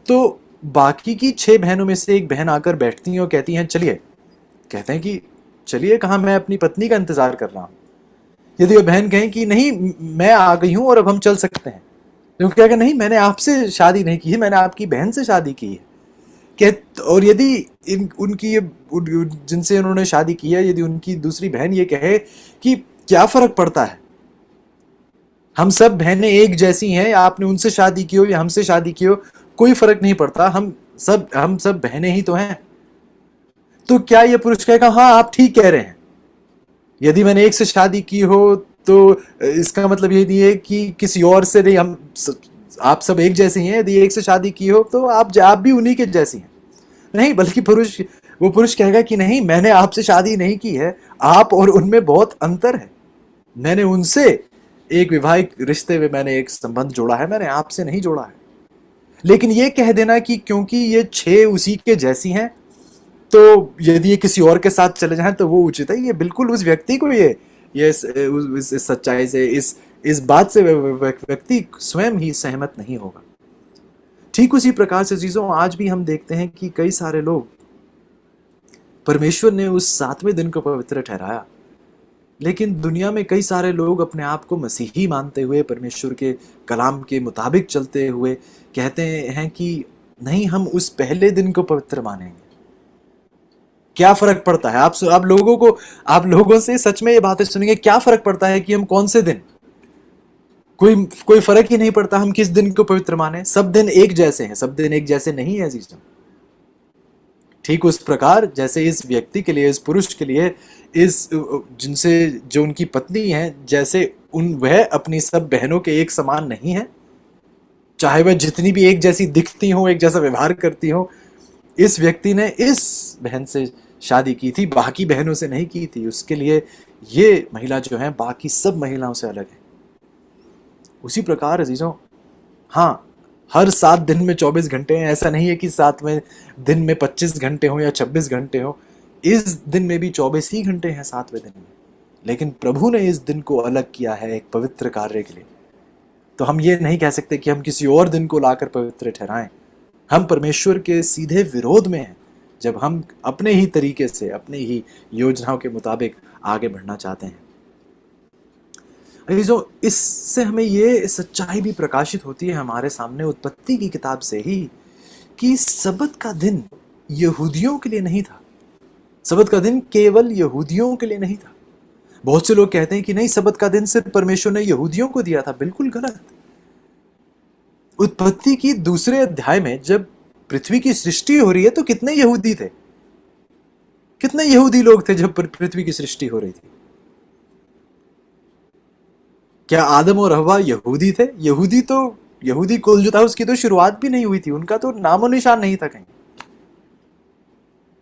A: तो बाकी की 6 बहनों में से एक बहन आकर बैठती हैं और कहती हैं चलिए, कहते हैं कि चलिए कहाँ, मैं अपनी पत्नी का इंतजार कर रहा हूँ। यदि वो बहन कहें कि नहीं मैं आ गई हूँ और अब हम चल सकते हैं, तो क्या कहें, नहीं मैंने आपसे शादी नहीं की है, मैंने आपकी बहन से शादी की है। और यदि उनकी ये जिनसे उन्होंने शादी की है, यदि उनकी दूसरी बहन ये कहे कि क्या फर्क पड़ता है, हम सब बहनें एक जैसी हैं, आपने उनसे शादी की हो या हमसे शादी की हो, कोई फर्क नहीं पड़ता, हम सब बहनें ही तो हैं, तो क्या ये पुरुष कहेगा हाँ आप ठीक कह रहे हैं, यदि मैंने एक से शादी की हो तो इसका मतलब ये नहीं है कि किसी और से नहीं, आप सब एक जैसे ही हैं, यदि एक से शादी की हो तो आप भी उन्हीं के जैसी हैं। नहीं, बल्कि वो पुरुष कहेगा कि नहीं मैंने आपसे शादी नहीं की है, आप और उनमें बहुत अंतर है, मैंने उनसे एक वैवाहिक रिश्ते में मैंने एक संबंध जोड़ा है, मैंने आपसे नहीं जोड़ा है। लेकिन ये कह देना कि क्योंकि ये 6 उसी के जैसी हैं तो यदि ये किसी और के साथ चले जाएं तो वो उचित है, ये बिल्कुल उस व्यक्ति को ये इस सच्चाई से, इस बात से व्यक्ति स्वयं ही सहमत नहीं होगा। ठीक उसी प्रकार से चीजों आज भी हम देखते हैं कि कई सारे लोग, परमेश्वर ने उस 7वें दिन को पवित्र ठहराया, लेकिन दुनिया में कई सारे लोग अपने आप को मसीही मानते हुए, परमेश्वर के कलाम के मुताबिक चलते हुए कहते हैं कि नहीं हम उस पहले दिन को पवित्र मानेंगे। क्या फर्क पड़ता है, आप लोगों से सच में ये बातें सुनेंगे, क्या फर्क पड़ता है कि हम कौन से दिन, कोई फर्क ही नहीं पड़ता हम किस दिन को पवित्र माने, सब दिन एक जैसे हैं, सब दिन एक जैसे नहीं है अजीजों। ठीक उस प्रकार जैसे इस व्यक्ति के लिए, इस पुरुष के लिए, जो उनकी पत्नी है, जैसे वह अपनी सब बहनों के एक समान नहीं है, चाहे वह जितनी भी एक जैसी दिखती हो, एक जैसा व्यवहार करती हो। इस व्यक्ति ने इस बहन से शादी की थी, बाकी बहनों से नहीं की थी, उसके लिए ये महिला जो है बाकी सब महिलाओं से अलग है। उसी प्रकार अजीजों, हाँ हर 7 दिन में 24 घंटे हैं, ऐसा नहीं है कि 7वें दिन में 25 घंटे हो या 26 घंटे हो, इस दिन में भी 24 ही घंटे हैं 7वें दिन में, लेकिन प्रभु ने इस दिन को अलग किया है एक पवित्र कार्य के लिए। तो हम ये नहीं कह सकते कि हम किसी और दिन को लाकर पवित्र ठहराएं। हम परमेश्वर के सीधे विरोध में हैं जब हम अपने ही तरीके से, अपनी ही योजनाओं के मुताबिक आगे बढ़ना चाहते हैं। अजीजों, इससे हमें ये सच्चाई भी प्रकाशित होती है हमारे सामने उत्पत्ति की किताब से ही कि सबत का दिन यहूदियों के लिए नहीं था। सबत का दिन केवल यहूदियों के लिए नहीं था। बहुत से लोग कहते हैं कि नहीं, सबत का दिन सिर्फ परमेश्वर ने यहूदियों को दिया था। बिल्कुल गलत। उत्पत्ति की दूसरे अध्याय में जब पृथ्वी की सृष्टि हो रही है तो कितने यहूदी थे, कितने यहूदी लोग थे जब पृथ्वी की सृष्टि हो रही थी? क्या आदम और हव्वा यहूदी थे? यहूदी कुल जो था उसकी तो शुरुआत भी नहीं हुई थी, उनका तो नामो निशान नहीं था कहीं।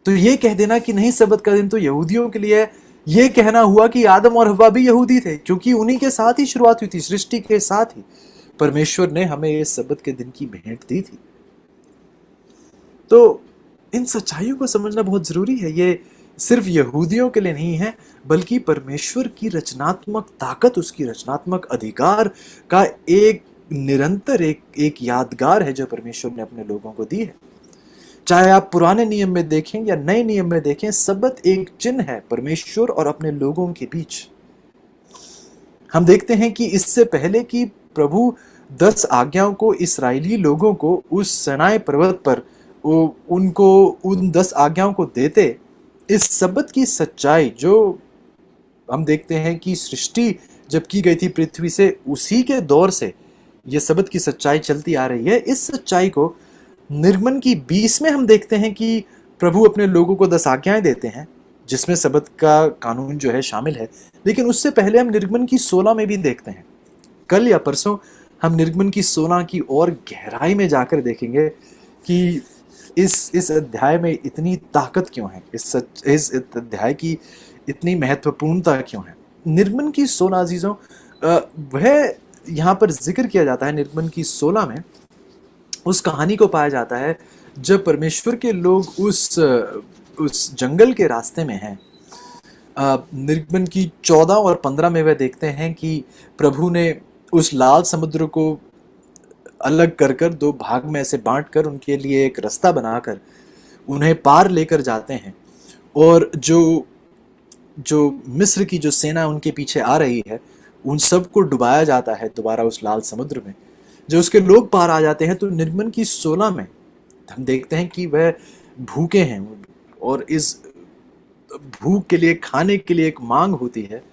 A: तो ये कह देना कि नहीं सबत का दिन तो यहूदियों के लिए है, ये कहना हुआ कि आदम और हव्वा भी यहूदी थे, क्योंकि उन्हीं के साथ ही शुरुआत हुई थी, सृष्टि के साथ ही परमेश्वर ने हमें इस सबत के दिन की भेंट दी थी। तो इन सच्चाइयों को समझना बहुत जरूरी है। ये सिर्फ यहूदियों के लिए नहीं है, बल्कि परमेश्वर की रचनात्मक ताकत, उसकी रचनात्मक अधिकार का एक निरंतर एक यादगार है जो परमेश्वर ने अपने लोगों को दी है। चाहे आप पुराने नियम में देखें या नए नियम में देखें, सबत एक चिन्ह है परमेश्वर और अपने लोगों के बीच। हम देखते हैं कि इससे पहले कि प्रभु 10 आज्ञाओं को इस्राएली लोगों को उस सीनाई पर्वत पर उनको उन 10 आज्ञाओं को देते, इस सबत की सच्चाई जो हम देखते हैं कि सृष्टि जब की गई थी पृथ्वी से, उसी के दौर से ये सबत की सच्चाई चलती आ रही है। इस सच्चाई को निर्गमन की 20 में हम देखते हैं कि प्रभु अपने लोगों को 10 आज्ञाएं देते हैं, जिसमें सबत का कानून जो है शामिल है। लेकिन उससे पहले हम निर्गमन की 16 में भी देखते हैं। कल या परसों हम निर्गमन की 16 की और गहराई में जाकर देखेंगे कि इस अध्याय में इतनी ताकत क्यों है, इस अध्याय की इतनी महत्वपूर्णता क्यों है। निर्गमन की 16 अजीजों, वह यहाँ पर जिक्र किया जाता है निर्गमन की 16 में, उस कहानी को पाया जाता है जब परमेश्वर के लोग उस जंगल के रास्ते में हैं। निर्गमन की 14 और 15 में वह देखते हैं कि प्रभु ने उस लाल समुद्र को अलग कर कर 2 भाग में ऐसे बांट कर उनके लिए एक रास्ता बनाकर उन्हें पार लेकर जाते हैं। और जो मिस्र की जो सेना उनके पीछे आ रही है, उन सबको डुबाया जाता है दोबारा उस लाल समुद्र में। जो उसके लोग पार आ जाते हैं, तो निर्गमन की 16 में हम देखते हैं कि वह भूखे हैं और इस भूख के लिए, खाने के लिए एक मांग होती है,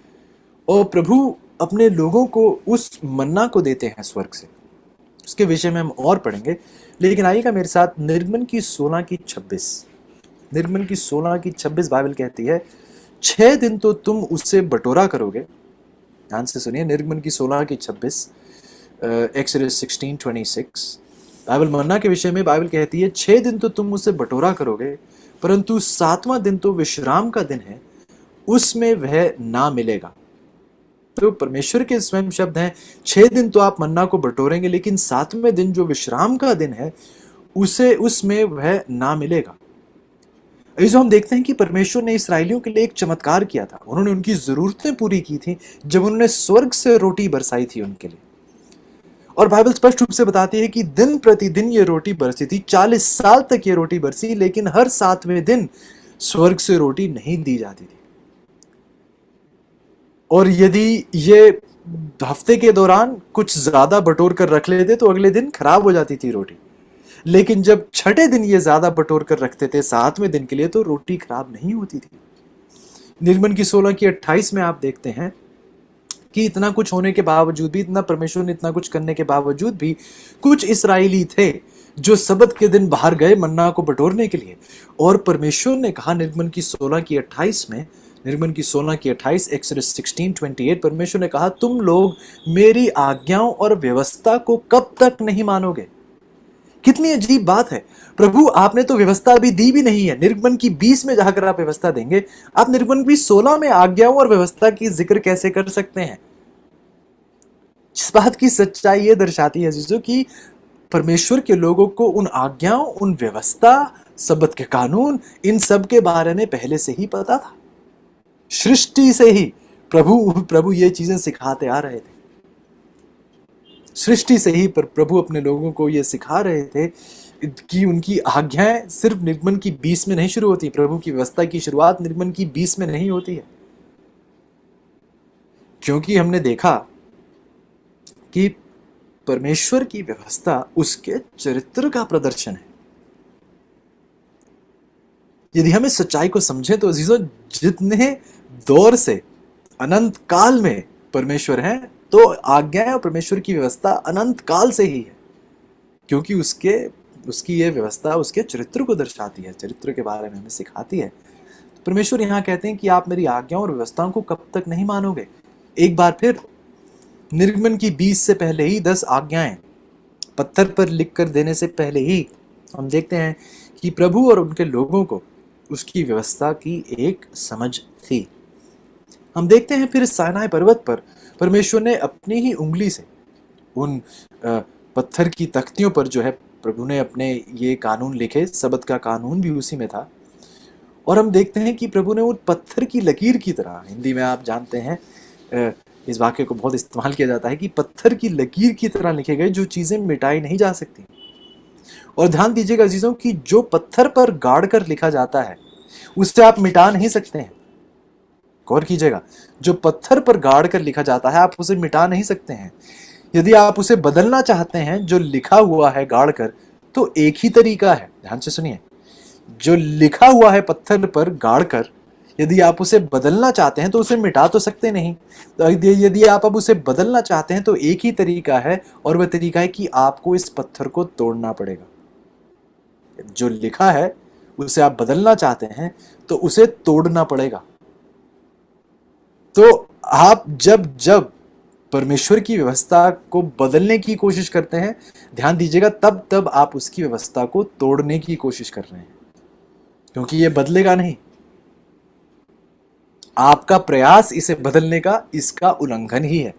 A: और प्रभु अपने लोगों को उस मन्ना को देते हैं स्वर्ग से। उसके विषय में हम और पढ़ेंगे, लेकिन आइएगा मेरे साथ निर्गमन की 16 की 26। निर्गमन की 16 की 26 बाइबल कहती है, 6 दिन तो तुम उससे बटोरा करोगे। ध्यान से सुनिए, निर्गमन की 16 की 26, एक्सोडस 16:26। बाइबल मन्ना के विषय में बाइबल कहती है, 6 दिन तो तुम उससे बटोरा करोगे, परंतु 7वां दिन तो विश्राम का दिन है, उसमें वह ना मिलेगा। तो परमेश्वर के स्वयं शब्द हैं, 6 दिन तो आप मन्ना को बटोरेंगे, लेकिन 7वें दिन जो विश्राम का दिन है, उसमें वह ना मिलेगा। जो हम देखते हैं कि परमेश्वर ने इस्राएलियों के लिए एक चमत्कार किया था। उन्होंने उनकी जरूरतें पूरी की थी जब उन्होंने स्वर्ग से रोटी बरसाई थी उनके लिए। और बाइबल स्पष्ट रूप से बताती है कि दिन प्रतिदिन ये रोटी बरसी थी, 40 साल तक ये रोटी बरसी, लेकिन हर 7वें दिन स्वर्ग से रोटी नहीं दी जाती थी। और यदि ये हफ्ते के दौरान कुछ ज्यादा बटोर कर रख लेते तो अगले दिन खराब हो जाती थी रोटी। लेकिन जब 6ठे दिन ये ज्यादा बटोर कर रखते थे 7वें दिन के लिए, तो रोटी खराब नहीं होती थी। निर्गमन की 16 की 28 में आप देखते हैं कि इतना कुछ होने के बावजूद भी, इतना परमेश्वर ने इतना कुछ करने के बावजूद भी, कुछ इस्राएली थे जो सबत के दिन बाहर गए मन्ना को बटोरने के लिए। और परमेश्वर ने कहा निर्गमन की 16 की 28 में, निर्गमन की 16 की 28, एक्सोडस 16:28, परमेश्वर ने कहा, तुम लोग मेरी आज्ञाओं और व्यवस्था को कब तक नहीं मानोगे। कितनी अजीब बात है। प्रभु आपने तो व्यवस्था अभी दी भी नहीं है। निर्गमन की 20 में जाकर आप व्यवस्था देंगे, आप निर्गमन की 16 में आज्ञाओं और व्यवस्था की जिक्र कैसे कर सकते हैं। जिस बात की सच्चाई ये दर्शाती है जीजो कि परमेश्वर के लोगों को उन आज्ञाओं, उन व्यवस्था, सबत के कानून, इन सब के बारे में पहले से ही पता था। सृष्टि से ही प्रभु ये चीजें सिखाते आ रहे थे। सृष्टि से ही प्रभु अपने लोगों को ये सिखा रहे थे कि उनकी आज्ञाएं सिर्फ निर्गमन की 20 में नहीं शुरू होती। प्रभु की व्यवस्था की शुरुआत निर्गमन की 20 में नहीं होती है, क्योंकि हमने देखा कि परमेश्वर की व्यवस्था उसके चरित्र का प्रदर्शन है। यदि हम इस सच्चाई को समझें तो अजीजों, जितने दौर से अनंत काल में परमेश्वर हैं, तो आज्ञाएं और परमेश्वर की व्यवस्था अनंत काल से ही है, क्योंकि उसकी ये व्यवस्था उसके चरित्र को दर्शाती है, चरित्र के बारे में हमें सिखाती है। तो परमेश्वर यहाँ कहते हैं कि आप मेरी आज्ञाओं और व्यवस्थाओं को कब तक नहीं मानोगे। एक बार फिर निर्गमन की 20 से पहले ही 10 आज्ञाएं पत्थर पर लिख कर देने से पहले ही हम देखते हैं कि प्रभु और उनके लोगों को उसकी व्यवस्था की एक समझ थी। हम देखते हैं फिर साइनाई पर्वत पर परमेश्वर ने अपनी ही उंगली से उन पत्थर की तख्तियों पर जो है प्रभु ने अपने ये कानून लिखे। सबत का कानून भी उसी में था। और हम देखते हैं कि प्रभु ने उन पत्थर की लकीर की तरह, हिंदी में आप जानते हैं इस वाक्य को बहुत इस्तेमाल किया जाता है कि पत्थर की लकीर की तरह लिखे गए जो चीजें मिटाई नहीं जा सकती। और ध्यान दीजिएगा अजीजों कि जो पत्थर पर गाड़ कर लिखा जाता है उससे आप मिटा नहीं सकते हैं। गौर कीजिएगा, जो पत्थर पर गाड़ कर लिखा जाता है आप उसे मिटा नहीं सकते हैं। यदि आप उसे बदलना चाहते हैं जो लिखा हुआ है गाड़ कर, तो एक ही तरीका है। ध्यान से सुनिए, जो लिखा हुआ है पत्थर पर गाड़ कर, यदि आप उसे बदलना चाहते हैं तो उसे मिटा तो सकते नहीं। तो यदि आप अब उसे बदलना चाहते हैं तो एक ही तरीका है, और वह तरीका है कि आपको इस पत्थर को तोड़ना पड़ेगा। जो लिखा है उसे आप बदलना चाहते हैं तो उसे तोड़ना पड़ेगा। तो आप जब जब परमेश्वर की व्यवस्था को बदलने की कोशिश करते हैं, ध्यान दीजिएगा, तब तब आप उसकी व्यवस्था को तोड़ने की कोशिश कर रहे हैं, क्योंकि यह बदलेगा नहीं। आपका प्रयास इसे बदलने का इसका उल्लंघन ही है।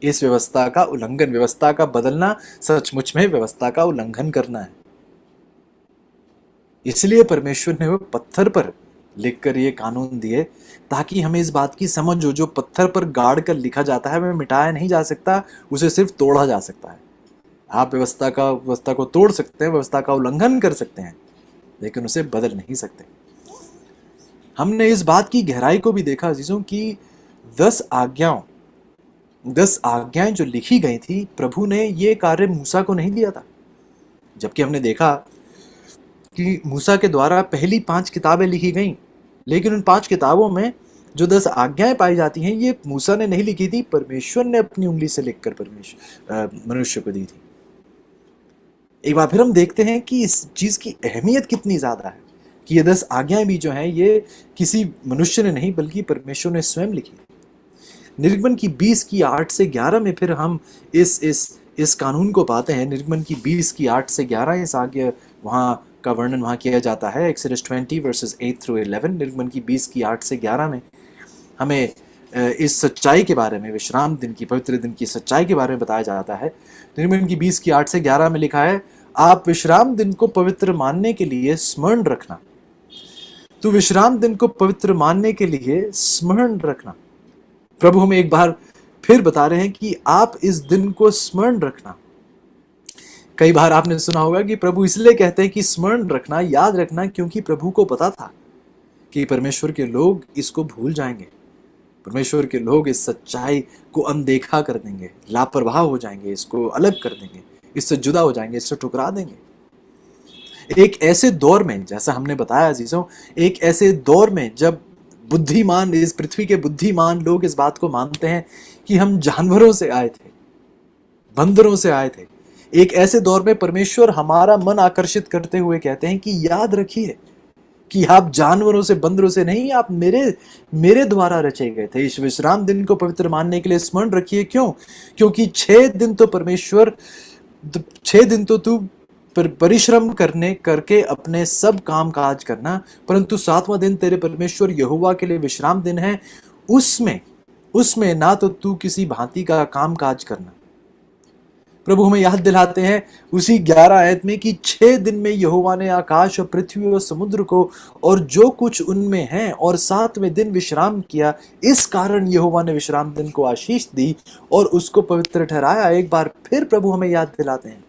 A: इस व्यवस्था का उल्लंघन, व्यवस्था का बदलना सचमुच में व्यवस्था का उल्लंघन करना है। इसलिए परमेश्वर ने वो पत्थर पर लिखकर ये कानून दिए, ताकि हमें इस बात की समझ हो, जो पत्थर पर गाड़ कर लिखा जाता है वह मिटाया नहीं जा सकता, उसे सिर्फ तोड़ा जा सकता है। आप व्यवस्था को तोड़ सकते हैं, व्यवस्था का उल्लंघन कर सकते हैं, लेकिन उसे बदल नहीं सकते। हमने इस बात की गहराई को भी देखा अजीजों कि 10 आज्ञाएं जो लिखी गई थी, प्रभु ने ये कार्य मूसा को नहीं दिया था। जबकि हमने देखा कि मूसा के द्वारा पहली 5 किताबें लिखी गईं, लेकिन उन 5 किताबों में जो 10 आज्ञाएं पाई जाती हैं, ये मूसा ने नहीं लिखी थी, परमेश्वर ने अपनी उंगली से लिखकर मनुष्य को दी थी। एक बार फिर हम देखते हैं कि इस चीज की अहमियत कितनी ज्यादा है, कि ये 10 आज्ञाएं भी जो हैं, ये किसी मनुष्य ने नहीं बल्कि परमेश्वर ने स्वयं लिखी। निर्गमन की 20 की 8 से 11 में फिर हम इस कानून को पाते हैं। निर्गमन की 20 की 8 से 11 इस आज्ञा वहाँ का वर्णन वहाँ किया जाता है। एक्सोडस 20 वर्सेस 8 थ्रू 11, निर्गमन की 20 की 8 से 11 में हमें इस सच्चाई के बारे में, विश्राम दिन की, पवित्र दिन की सच्चाई के बारे में बताया जाता है। निर्गमन की 20 की 8 से 11 में लिखा है, आप विश्राम दिन को पवित्र मानने के लिए स्मरण रखना। तो विश्राम दिन को पवित्र मानने के लिए स्मरण रखना। प्रभु हमें एक बार फिर बता रहे हैं कि आप इस दिन को स्मरण रखना। कई बार आपने सुना होगा कि प्रभु इसलिए कहते हैं कि स्मरण रखना, याद रखना, क्योंकि प्रभु को पता था कि परमेश्वर के लोग इसको भूल जाएंगे। परमेश्वर के लोग इस सच्चाई को अनदेखा कर देंगे, लापरवाह हो जाएंगे, इसको अलग कर देंगे, इससे जुदा हो जाएंगे, इससे ठुकरा देंगे। एक ऐसे दौर में, जैसा हमने बताया अजीजों, एक ऐसे दौर में जब बुद्धिमान, इस पृथ्वी के बुद्धिमान लोग इस बात को मानते हैं कि हम जानवरों से आए थे, बंदरों से आए थे, एक ऐसे दौर में परमेश्वर हमारा मन आकर्षित करते हुए कहते हैं कि याद रखिए कि आप जानवरों से, बंदरों से नहीं, आप मेरे द्वारा रचे गए थे। इस विश्राम दिन को पवित्र मानने के लिए स्मरण रखिए। क्यों? क्योंकि 6 दिन तो परमेश्वर, 6 दिन तो तू परिश्रम करके अपने सब काम काज करना, परंतु 7वां दिन तेरे परमेश्वर यहोवा के लिए विश्राम दिन है, उसमें ना तो तू किसी भांति का काम काज करना। प्रभु हमें याद दिलाते हैं उसी 11 आयत में कि 6 दिन में यहोवा ने आकाश और पृथ्वी और समुद्र को और जो कुछ उनमें है, और 7वें दिन विश्राम किया। इस कारण यहोवा ने विश्राम दिन को आशीष दी और उसको पवित्र ठहराया। एक बार फिर प्रभु हमें याद दिलाते हैं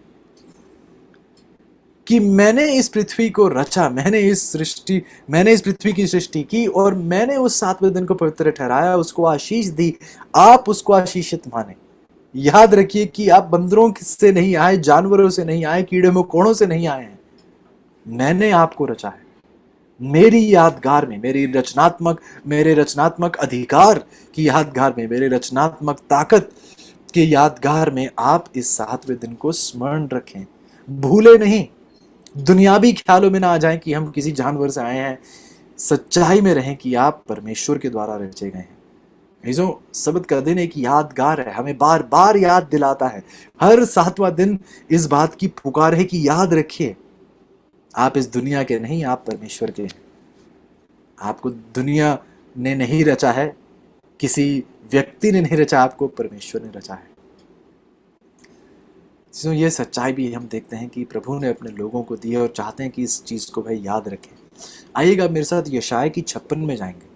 A: कि मैंने इस पृथ्वी को रचा, मैंने इस पृथ्वी की सृष्टि की, और मैंने उस 7वें दिन को पवित्र ठहराया, उसको आशीष दी। आप उसको आशीषित माने। याद रखिए कि आप बंदरों से नहीं आए, जानवरों से नहीं आए, कीड़े मकोड़ों से नहीं आए हैं। मैंने आपको रचा है मेरी यादगार में, मेरे रचनात्मक अधिकार की यादगार में, मेरे रचनात्मक ताकत के यादगार में आप इस 7वें दिन को स्मरण रखें, भूले नहीं। दुनियावी ख्यालों में ना आ जाएं कि हम किसी जानवर से आए हैं। सच्चाई में रहें कि आप परमेश्वर के द्वारा रचे गए हैं। जो सबत का दिन एक यादगार है, हमें बार बार याद दिलाता है। हर 7वां दिन इस बात की पुकार है कि याद रखिए, आप इस दुनिया के नहीं, आप परमेश्वर के हैं। आपको दुनिया ने नहीं रचा है, किसी व्यक्ति ने नहीं रचा, आपको परमेश्वर ने रचा है। तो ये सच्चाई भी हम देखते हैं कि प्रभु ने अपने लोगों को दी है और चाहते हैं कि इस चीज को भाई याद रखें। आइएगा मेरे साथ यशाया की 56 में जाएंगे।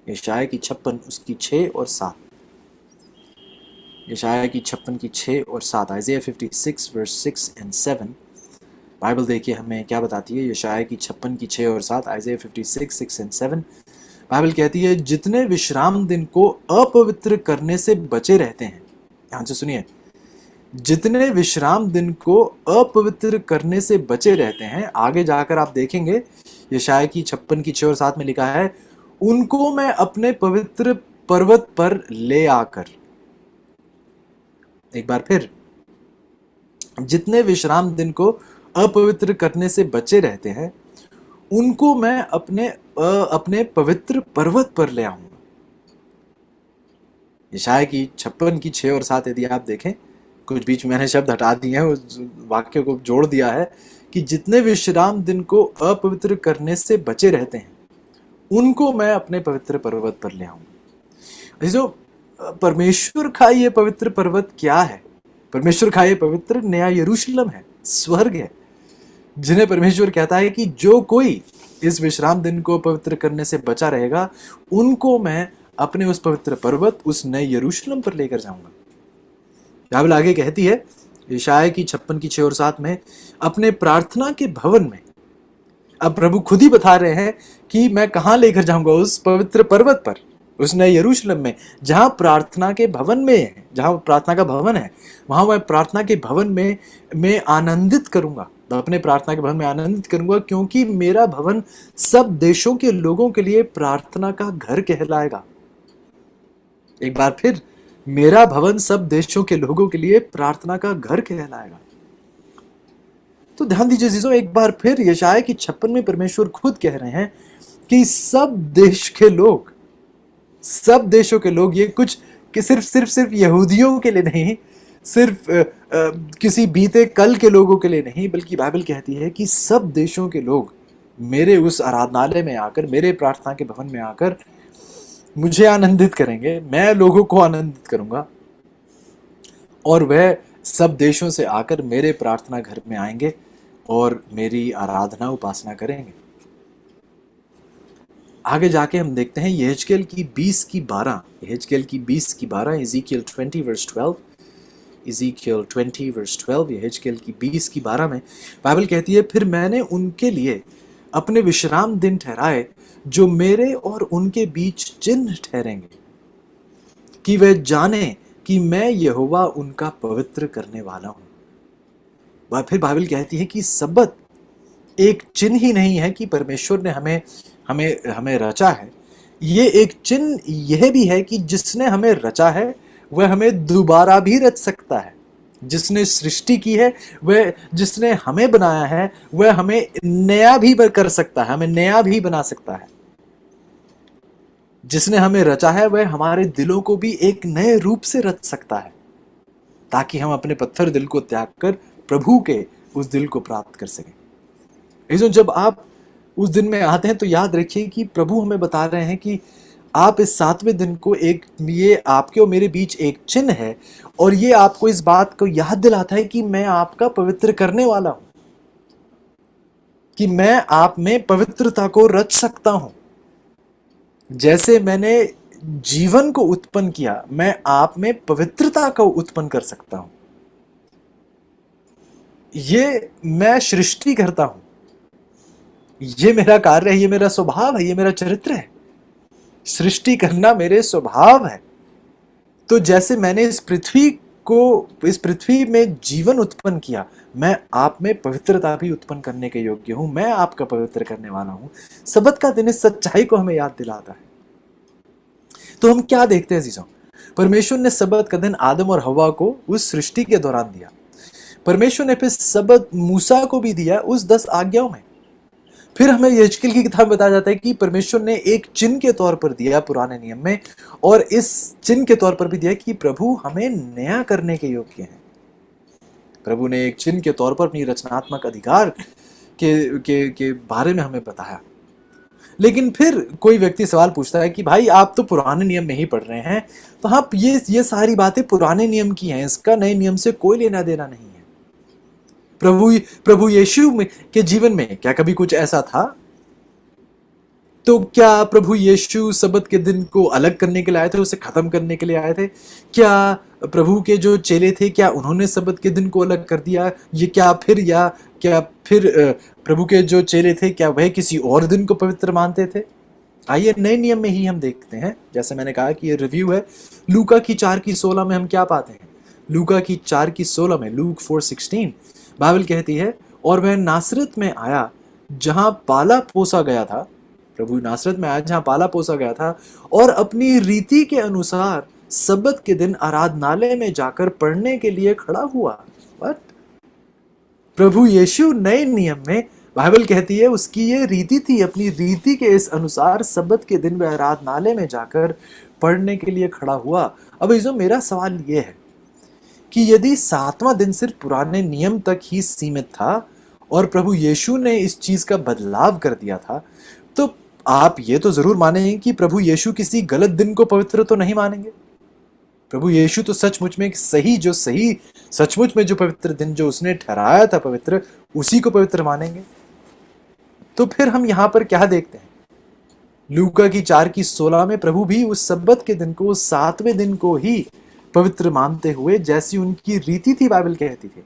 A: यशाया की 56 उसकी 6 और 7। यशाया की 56 की 6 और 7, आइज़ाया 56 वर्स 6 एंड 7। बाइबल देखिए हमें क्या बताती है। यशाया की 56 की 6 और 7, आइज़ाया 56 6 एंड 7। बाइबल कहती है, जितने विश्राम दिन को अपवित्र करने से बचे रहते हैं, ध्यान से सुनिए, जितने विश्राम दिन को अपवित्र करने से बचे रहते हैं। आगे जाकर आप देखेंगे यशायाह की 56 की 6 और 7 में लिखा है, उनको मैं अपने पवित्र पर्वत पर ले आकर, एक बार फिर, जितने विश्राम दिन को अपवित्र करने से बचे रहते हैं उनको मैं अपने पवित्र पर्वत पर ले आऊंगा। यशायाह की 56 की 6 और 7 यदि आप देखें, कुछ बीच में मैंने शब्द हटा दिए हैं, उस वाक्य को जोड़ दिया है कि जितने विश्राम दिन को अपवित्र करने से बचे रहते हैं उनको मैं अपने पवित्र पर्वत पर ले आऊंगा। जो परमेश्वर का ये पवित्र पर्वत क्या है? परमेश्वर का ये पवित्र नया यरूशलेम है, स्वर्ग है, जिन्हें परमेश्वर कहता है कि जो कोई इस विश्राम दिन को पवित्र करने से बचा रहेगा उनको मैं अपने उस पवित्र पर्वत, उस नए यरूशलेम पर लेकर जाऊंगा। बाइबल आगे कहती है यशायाह की 56 की 6 और 7 में, अपने प्रार्थना के भवन में, अब प्रभु खुद ही बता रहे हैं कि मैं कहां लेकर जाऊंगा, उस पवित्र पर्वत पर, उस नए यरूशलेम में, जहां प्रार्थना के भवन में है, जहां प्रार्थना का भवन है, वहां मैं प्रार्थना के भवन में आनंदित करूंगा, अपने प्रार्थना के भवन में आनंदित करूंगा, क्योंकि मेरा भवन सब देशों के लोगों के लिए प्रार्थना का घर कहलाएगा। एक बार फिर, मेरा भवन सब देशों के लोगों के लिए प्रार्थना का घर कहलाएगा। तो ध्यान दीजिए जीजों, एक बार फिर यशायाह की 56 में परमेश्वर खुद कह रहे हैं कि सब देश के लोग, सब देशों के लोग, ये कुछ कि सिर्फ यहूदियों के लिए नहीं, सिर्फ किसी बीते कल के लोगों के लिए नहीं, बल्कि बाइबल कहती है कि सब देशों के लोग मेरे उस आराधनालय में आकर, मेरे प्रार्थना के भवन में आकर मुझे आनंदित करेंगे, मैं लोगों को आनंदित करूंगा और वह सब देशों से आकर मेरे प्रार्थना घर में आएंगे और मेरी आराधना उपासना करेंगे। आगे जाके हम देखते हैं यहेजकेल की 20 की 12, यहेजकेल की 20 की 12, इज़ीकियल 20 वर्स 12, इज़ीकियल 20 वर्स 12, यहेजकेल की 20 की 12 में बाइबल कहती है, फिर मैंने उनके लिए अपने विश्राम दिन ठहराए जो मेरे और उनके बीच चिन्ह ठहरेंगे, कि वे जाने कि मैं यहोवा उनका पवित्र करने वाला हूं। फिर बाइबल कहती है कि सबत एक चिन्ह ही नहीं है कि परमेश्वर ने हमें हमें हमें रचा है, ये एक चिन्ह यह भी है कि जिसने हमें रचा है वह हमें दोबारा भी रच सकता है। जिसने सृष्टि की है, वह जिसने हमें बनाया है, वह हमें नया भी कर सकता है, हमें नया भी बना सकता है। जिसने हमें रचा है वह हमारे दिलों को भी एक नए रूप से रच सकता है, ताकि हम अपने पत्थर दिल को त्याग कर प्रभु के उस दिल को प्राप्त कर सकें। इसलिए जब आप उस दिन में आते हैं तो याद रखिए कि प्रभु हमें बता रहे हैं कि आप इस 7वें दिन को, एक ये आपके और मेरे बीच एक चिन्ह है, और ये आपको इस बात को याद दिलाता है कि मैं आपका पवित्र करने वाला हूं, कि मैं आप में पवित्रता को रच सकता हूं। जैसे मैंने जीवन को उत्पन्न किया, मैं आप में पवित्रता को उत्पन्न कर सकता हूं। ये मैं सृष्टि करता हूं, ये मेरा कार्य है, ये मेरा स्वभाव है, ये मेरा चरित्र है। सृष्टि करना मेरे स्वभाव है। तो जैसे मैंने इस पृथ्वी में जीवन उत्पन्न किया, मैं आप में पवित्रता भी उत्पन्न करने के योग्य हूं, मैं आपका पवित्र करने वाला हूं। सबत का दिन इस सच्चाई को हमें याद दिलाता है। तो हम क्या देखते हैं जीजों, परमेश्वर ने सबत का दिन आदम और हवा को उस सृष्टि के दौरान दिया। परमेश्वर ने फिर सबत मूसा को भी दिया उस 10 आज्ञाओं में। फिर हमें यहेजकेल की किताब बताया जाता है कि परमेश्वर ने एक चिन्ह के तौर पर दिया पुराने नियम में, और इस चिन्ह के तौर पर भी दिया कि प्रभु हमें नया करने के योग्य हैं। प्रभु ने एक चिन्ह के तौर पर अपनी रचनात्मक अधिकार के बारे में हमें बताया। लेकिन फिर कोई व्यक्ति सवाल पूछता है कि भाई आप तो पुराने नियम में ही पढ़ रहे हैं, तो हाँ, ये सारी बातें पुराने नियम की हैं, इसका नए नियम से कोई लेना देना नहीं है। प्रभु यीशु के जीवन में क्या कभी कुछ ऐसा था? तो क्या प्रभु यीशु सबत के दिन को अलग करने के लिए आए थे, उसे खत्म करने के लिए आए थे? क्या प्रभु के जो चेले थे, क्या उन्होंने सबत के दिन को अलग कर दिया? क्या फिर प्रभु के जो चेले थे, क्या वह किसी और दिन को पवित्र मानते थे? आइए नए नियम में ही हम देखते हैं। जैसे मैंने कहा कि ये रिव्यू है। लूका की 4 की 16 में हम क्या पाते हैं? लूका की 4 की 16 में, लूक 4:16 बाइबल कहती है, और वह नासरत में आया जहां पाला पोसा गया था, प्रभु नासरत में आया जहां पाला पोसा गया था, और अपनी रीति के अनुसार सब्बत के दिन आराधनालय में जाकर पढ़ने के लिए खड़ा हुआ। What? प्रभु यीशु नए नियम में, बाइबल कहती है, उसकी ये रीति थी, अपनी रीति के इस अनुसार सब्बत के दिन वह आराधनालय में जाकर पढ़ने के लिए खड़ा हुआ। अब इसमें मेरा सवाल ये है कि यदि 7वां दिन सिर्फ पुराने नियम तक ही सीमित था और प्रभु यीशु ने इस चीज का बदलाव कर दिया था, तो आप ये तो जरूर मानेंगे कि प्रभु यीशु किसी गलत दिन को पवित्र तो नहीं मानेंगे। प्रभु यीशु तो सचमुच में सही सचमुच में जो पवित्र दिन जो उसने ठहराया था पवित्र, उसी को पवित्र मानेंगे। तो फिर हम यहां पर क्या देखते हैं? लूका की 4:16 में प्रभु भी उस सब्बत के दिन को, उस 7वें दिन को ही पवित्र मानते हुए, जैसी उनकी रीति थी, बाइबल कहती थी,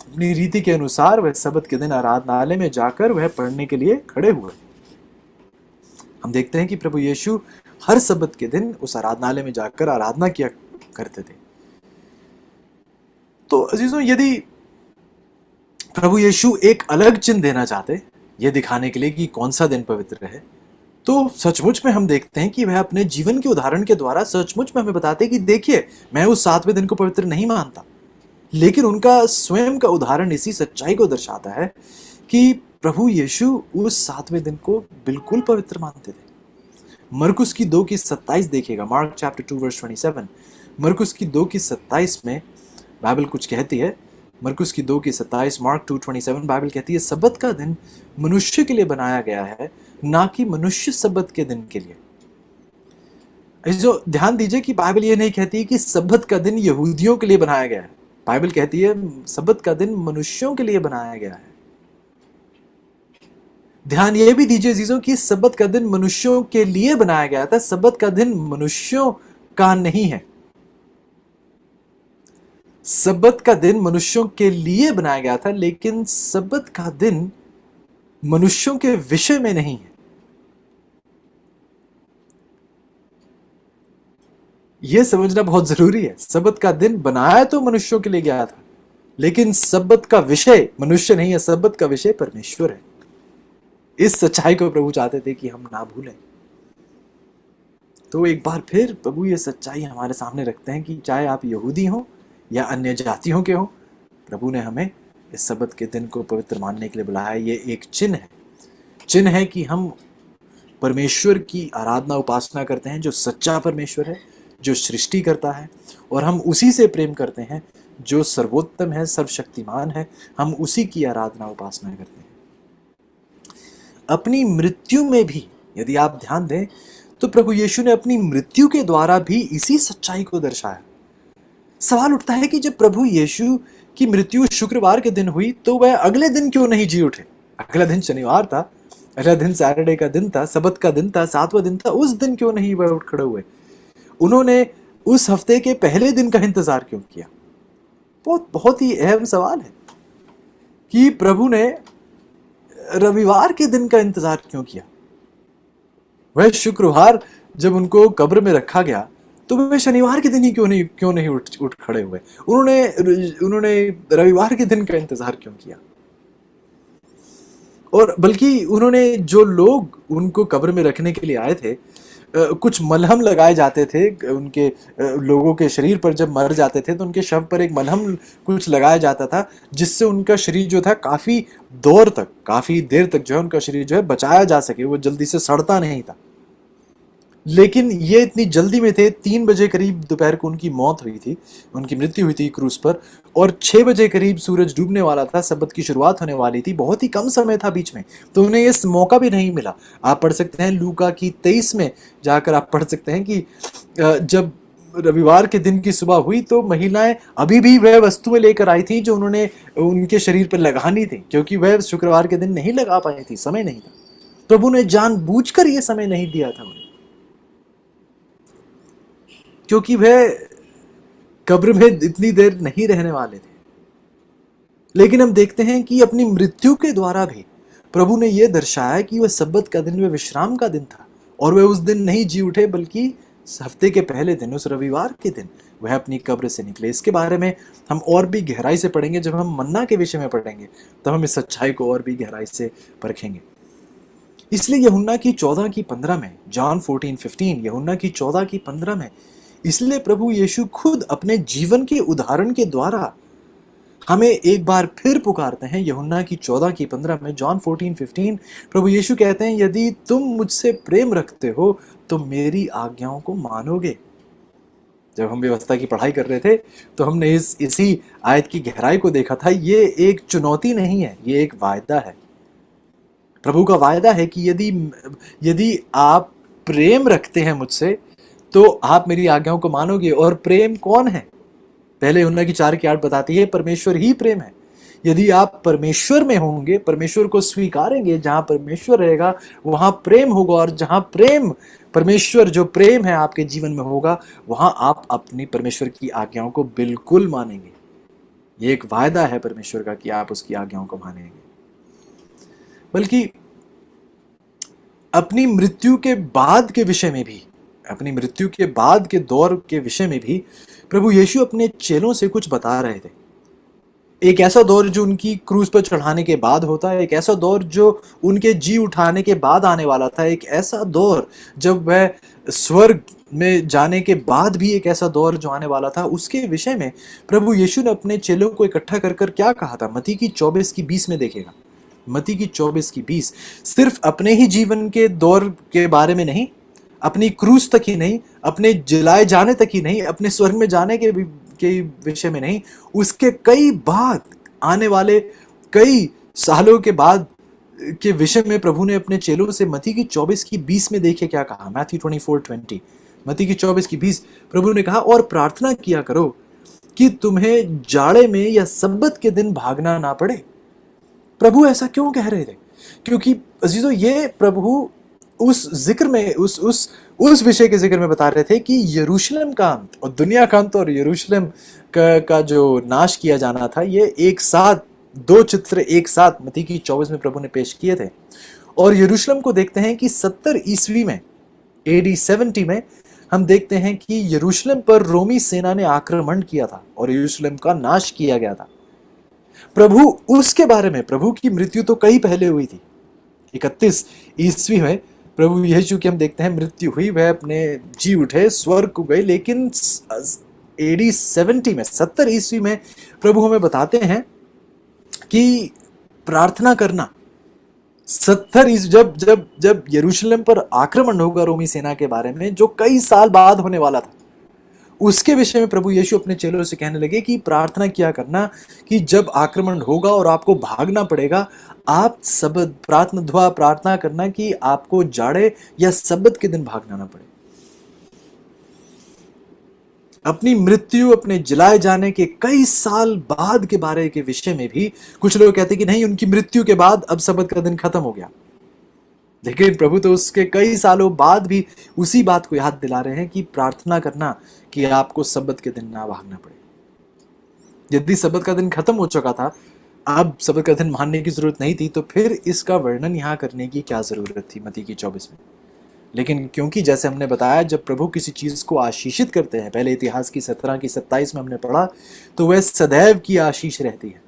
A: अपनी रीति के अनुसार वह सब्बत के दिन आराधनालय में जाकर वह पढ़ने के लिए खड़े हुए। हम देखते हैं कि प्रभु यीशु हर सब्बत के दिन उस आराधनालय में जाकर आराधना किया करते थे। तो अजीजों, यदि प्रभु यीशु एक अलग चिन्ह देना चाहते, यह दिखाने के लिए कि कौन सा दिन पवित्र है, तो सचमुच में हम देखते हैं कि वह अपने जीवन के उदाहरण के द्वारा सचमुच में हमें बताते हैं कि देखिए, मैं उस 7वें दिन को पवित्र नहीं मानता। लेकिन उनका स्वयं का उदाहरण इसी सच्चाई को दर्शाता है कि प्रभु यीशु उस 7वें दिन को बिल्कुल पवित्र मानते थे। मरकुस की 2:27 देखिएगा, मार्क चैप्टर 2 वर्स 27। मरकुस की 2:27 में बाइबल कुछ कहती है। मरकुस की 2:27, मार्क 2:27, बाइबल कहती है, सब्बत का दिन मनुष्य के लिए बनाया गया है, ना कि मनुष्य सब्बत के दिन के लिए। जो ध्यान दीजिए कि बाइबल ये नहीं कहती कि सब्बत का दिन यहूदियों के लिए बनाया गया है। बाइबल कहती है सब्बत का दिन मनुष्यों के लिए बनाया गया है। ध्यान ये भी दीजिए जीजों कि सब्बत का दिन मनुष्यों के लिए बनाया गया था, सब्बत का दिन मनुष्यों का नहीं है। सब्बत का दिन मनुष्यों के लिए बनाया गया था, लेकिन सब्बत का दिन मनुष्यों के विषय में नहीं है। यह समझना बहुत जरूरी है। सब्बत का दिन बनाया तो मनुष्यों के लिए गया था, लेकिन सब्बत का विषय मनुष्य नहीं है, सब्बत का विषय परमेश्वर है। इस सच्चाई को प्रभु चाहते थे कि हम ना भूलें। तो एक बार फिर प्रभु ये सच्चाई हमारे सामने रखते हैं कि चाहे आप यहूदी हो या अन्य जातियों के हो, प्रभु ने हमें इस सब्बत के दिन को पवित्र मानने के लिए बुलाया है। ये एक चिन्ह है कि हम परमेश्वर की आराधना उपासना करते हैं, जो सच्चा परमेश्वर है, जो सृष्टि करता है, और हम उसी से प्रेम करते हैं जो सर्वोत्तम है, सर्वशक्तिमान है। हम उसी की आराधना उपासना करते हैं। अपनी मृत्यु में भी यदि आप ध्यान दें तो प्रभु यीशु ने अपनी मृत्यु के द्वारा भी इसी सच्चाई को दर्शाया। सवाल उठता है कि जब प्रभु यीशु की मृत्यु शुक्रवार के दिन हुई, तो वह अगले दिन क्यों नहीं जी उठे? अगला दिन शनिवार था, अगला दिन सैटरडे का दिन था, सब्बत का दिन था, 7वां दिन था, उस दिन क्यों नहीं वह उठ खड़े हुए? उन्होंने उस हफ्ते के पहले दिन का इंतजार क्यों किया? बहुत ही अहम सवाल है कि प्रभु ने रविवार के दिन का इंतजार क्यों किया? वह शुक्रवार जब उनको कब्र में रखा गया, तो वह शनिवार के दिन ही क्यों नहीं उठ खड़े हुए? उन्होंने रविवार के दिन का इंतजार क्यों किया? और बल्कि उन्होंने, जो लोग उनको कब्र में रखने के लिए आए थे, कुछ मलहम लगाए जाते थे उनके लोगों के शरीर पर। जब मर जाते थे तो उनके शव पर एक मलहम कुछ लगाया जाता था, जिससे उनका शरीर जो था काफी देर तक जो है उनका शरीर जो है बचाया जा सके, वो जल्दी से सड़ता नहीं था। लेकिन ये इतनी जल्दी में थे, 3 बजे करीब दोपहर को उनकी मौत हुई थी, उनकी मृत्यु हुई थी क्रूस पर, और 6 बजे करीब सूरज डूबने वाला था, सब्बत की शुरुआत होने वाली थी, बहुत ही कम समय था बीच में, तो उन्हें इस मौका भी नहीं मिला। आप पढ़ सकते हैं लूका की 23 में जाकर, आप पढ़ सकते हैं कि जब रविवार के दिन की सुबह हुई तो महिलाएं अभी भी वह वस्तुएं लेकर आई थी जो उन्होंने उनके शरीर पर लगानी थी, क्योंकि वह शुक्रवार के दिन नहीं लगा पाई थी, समय नहीं था। प्रभु ने जानबूझकर यह समय नहीं दिया था उन्हें, क्योंकि वह कब्र में इतनी देर नहीं रहने वाले थे। लेकिन हम देखते हैं कि अपनी मृत्यु के द्वारा भी प्रभु ने यह दर्शाया कि वह सब्बत का दिन, वह विश्राम का दिन था, और वह उस दिन नहीं जी उठे, बल्कि हफ्ते के पहले दिन, उस रविवार के दिन वह अपनी कब्र से निकले। इसके बारे में हम और भी गहराई से पढ़ेंगे। जब हम मन्ना के विषय में पढ़ेंगे तब हम इस सच्चाई को और भी गहराई से परखेंगे। इसलिए यूहन्ना की 14 की 15 में, जॉन 14:15, यूहन्ना की 14 की 15 में, इसलिए प्रभु यीशु खुद अपने जीवन के उदाहरण के द्वारा हमें एक बार फिर पुकारते हैं। यूहन्ना की 14 की 15 में, जॉन 14:15, प्रभु यीशु कहते हैं, यदि तुम मुझसे प्रेम रखते हो तो मेरी आज्ञाओं को मानोगे। जब हम व्यवस्था की पढ़ाई कर रहे थे तो हमने इसी आयत की गहराई को देखा था। ये एक चुनौती नहीं है, ये एक वायदा है। प्रभु का वायदा है कि यदि आप प्रेम रखते हैं मुझसे तो आप मेरी आज्ञाओं को मानोगे। और प्रेम कौन है? पहले यूहन्ना की 4:8 बताती है, परमेश्वर ही प्रेम है। यदि आप परमेश्वर में होंगे, परमेश्वर को स्वीकारेंगे, जहां परमेश्वर रहेगा वहां प्रेम होगा, और जहां प्रेम, परमेश्वर जो प्रेम है आपके जीवन में होगा, वहां आप अपनी परमेश्वर की आज्ञाओं को बिल्कुल मानेंगे। ये एक वायदा है परमेश्वर का कि आप उसकी आज्ञाओं को मानेंगे। बल्कि अपनी मृत्यु के बाद के विषय में भी, अपनी मृत्यु के बाद के दौर के विषय में भी प्रभु यीशु अपने चेलों से कुछ बता रहे थे। एक ऐसा दौर जो उनकी क्रूस पर चढ़ाने के बाद होता है, एक ऐसा दौर जो उनके जी उठाने के बाद आने वाला था, एक ऐसा दौर जब वह स्वर्ग में जाने के बाद भी एक ऐसा दौर जो आने वाला था, उसके विषय में प्रभु यीशु ने अपने चेलों को इकट्ठा कर कर क्या कहा था। मत्ती की 24:20 में देखिएगा, मत्ती की 24:20। सिर्फ अपने ही जीवन के दौर के बारे में नहीं, अपनी क्रूस तक ही नहीं, अपने जलाए जाने तक ही नहीं, अपने स्वर्ग में जाने के विषय में नहीं, उसके कई बाद आने वाले कई सालों के बाद के विषय में प्रभु ने अपने चेलों से मत्ती की 24:20 में देखिए क्या कहा। मैथ्यू 24:20, मत्ती की 24:20, प्रभु ने कहा, और प्रार्थना किया करो कि तुम्हें जाड़े में या सब्बत के दिन भागना ना पड़े। प्रभु ऐसा क्यों कह रहे थे? क्योंकि अजीजों, ये प्रभु उस जिक्र में, उस विषय के जिक्र में बता रहे थे कि यरूशलेम का अंत और दुनिया का अंत और यरूशलेम का जो नाश किया जाना था, ये एक साथ, दो चित्र एक साथ मत्ती की 24 में प्रभु ने पेश किए थे। और यरूशलेम को देखते हैं कि 70 ईस्वी में, AD 70 में, हम देखते हैं कि यरूशलेम पर रोमी सेना ने आक्रमण किया था और यरूशलेम का नाश किया गया था। प्रभु उसके बारे में, प्रभु की मृत्यु तो कई पहले हुई थी। 31 ईस्वी में प्रभु यीशु की हम देखते हैं मृत्यु हुई, वह अपने जी उठे, स्वर्ग को गए। लेकिन AD 70 में, 70 ईस्वी में प्रभु हमें बताते हैं कि प्रार्थना करना। 70 ईस्वी, जब यरूशलेम पर आक्रमण होगा रोमी सेना के बारे में, जो कई साल बाद होने वाला था, उसके विषय में प्रभु यीशु अपने चेलों से कहने लगे कि प्रार्थना किया करना कि जब आक्रमण होगा और आपको भागना पड़ेगा, आप सबत प्रार्थना करना कि आपको जाड़े या सब्बत के दिन भागना ना पड़े। अपनी मृत्यु, अपने जलाए जाने के कई साल बाद के बारे के विषय में भी कुछ लोग कहते हैं कि नहीं, उनकी मृत्यु के बाद अब सब्बत का दिन खत्म हो गया। लेकिन प्रभु तो उसके कई सालों बाद भी उसी बात को याद दिला रहे हैं कि प्रार्थना करना कि आपको सब्बत के दिन ना भागना पड़े। यदि सब्बत का दिन खत्म हो चुका था, अब सब्बत का दिन मानने की जरूरत नहीं थी, तो फिर इसका वर्णन यहाँ करने की क्या जरूरत थी मत्ती की 24 में। लेकिन क्योंकि जैसे हमने बताया, जब प्रभु किसी चीज को आशीषित करते हैं, पहले इतिहास की 17 की 27 में हमने पढ़ा, तो वह सदैव की आशीष रहती है।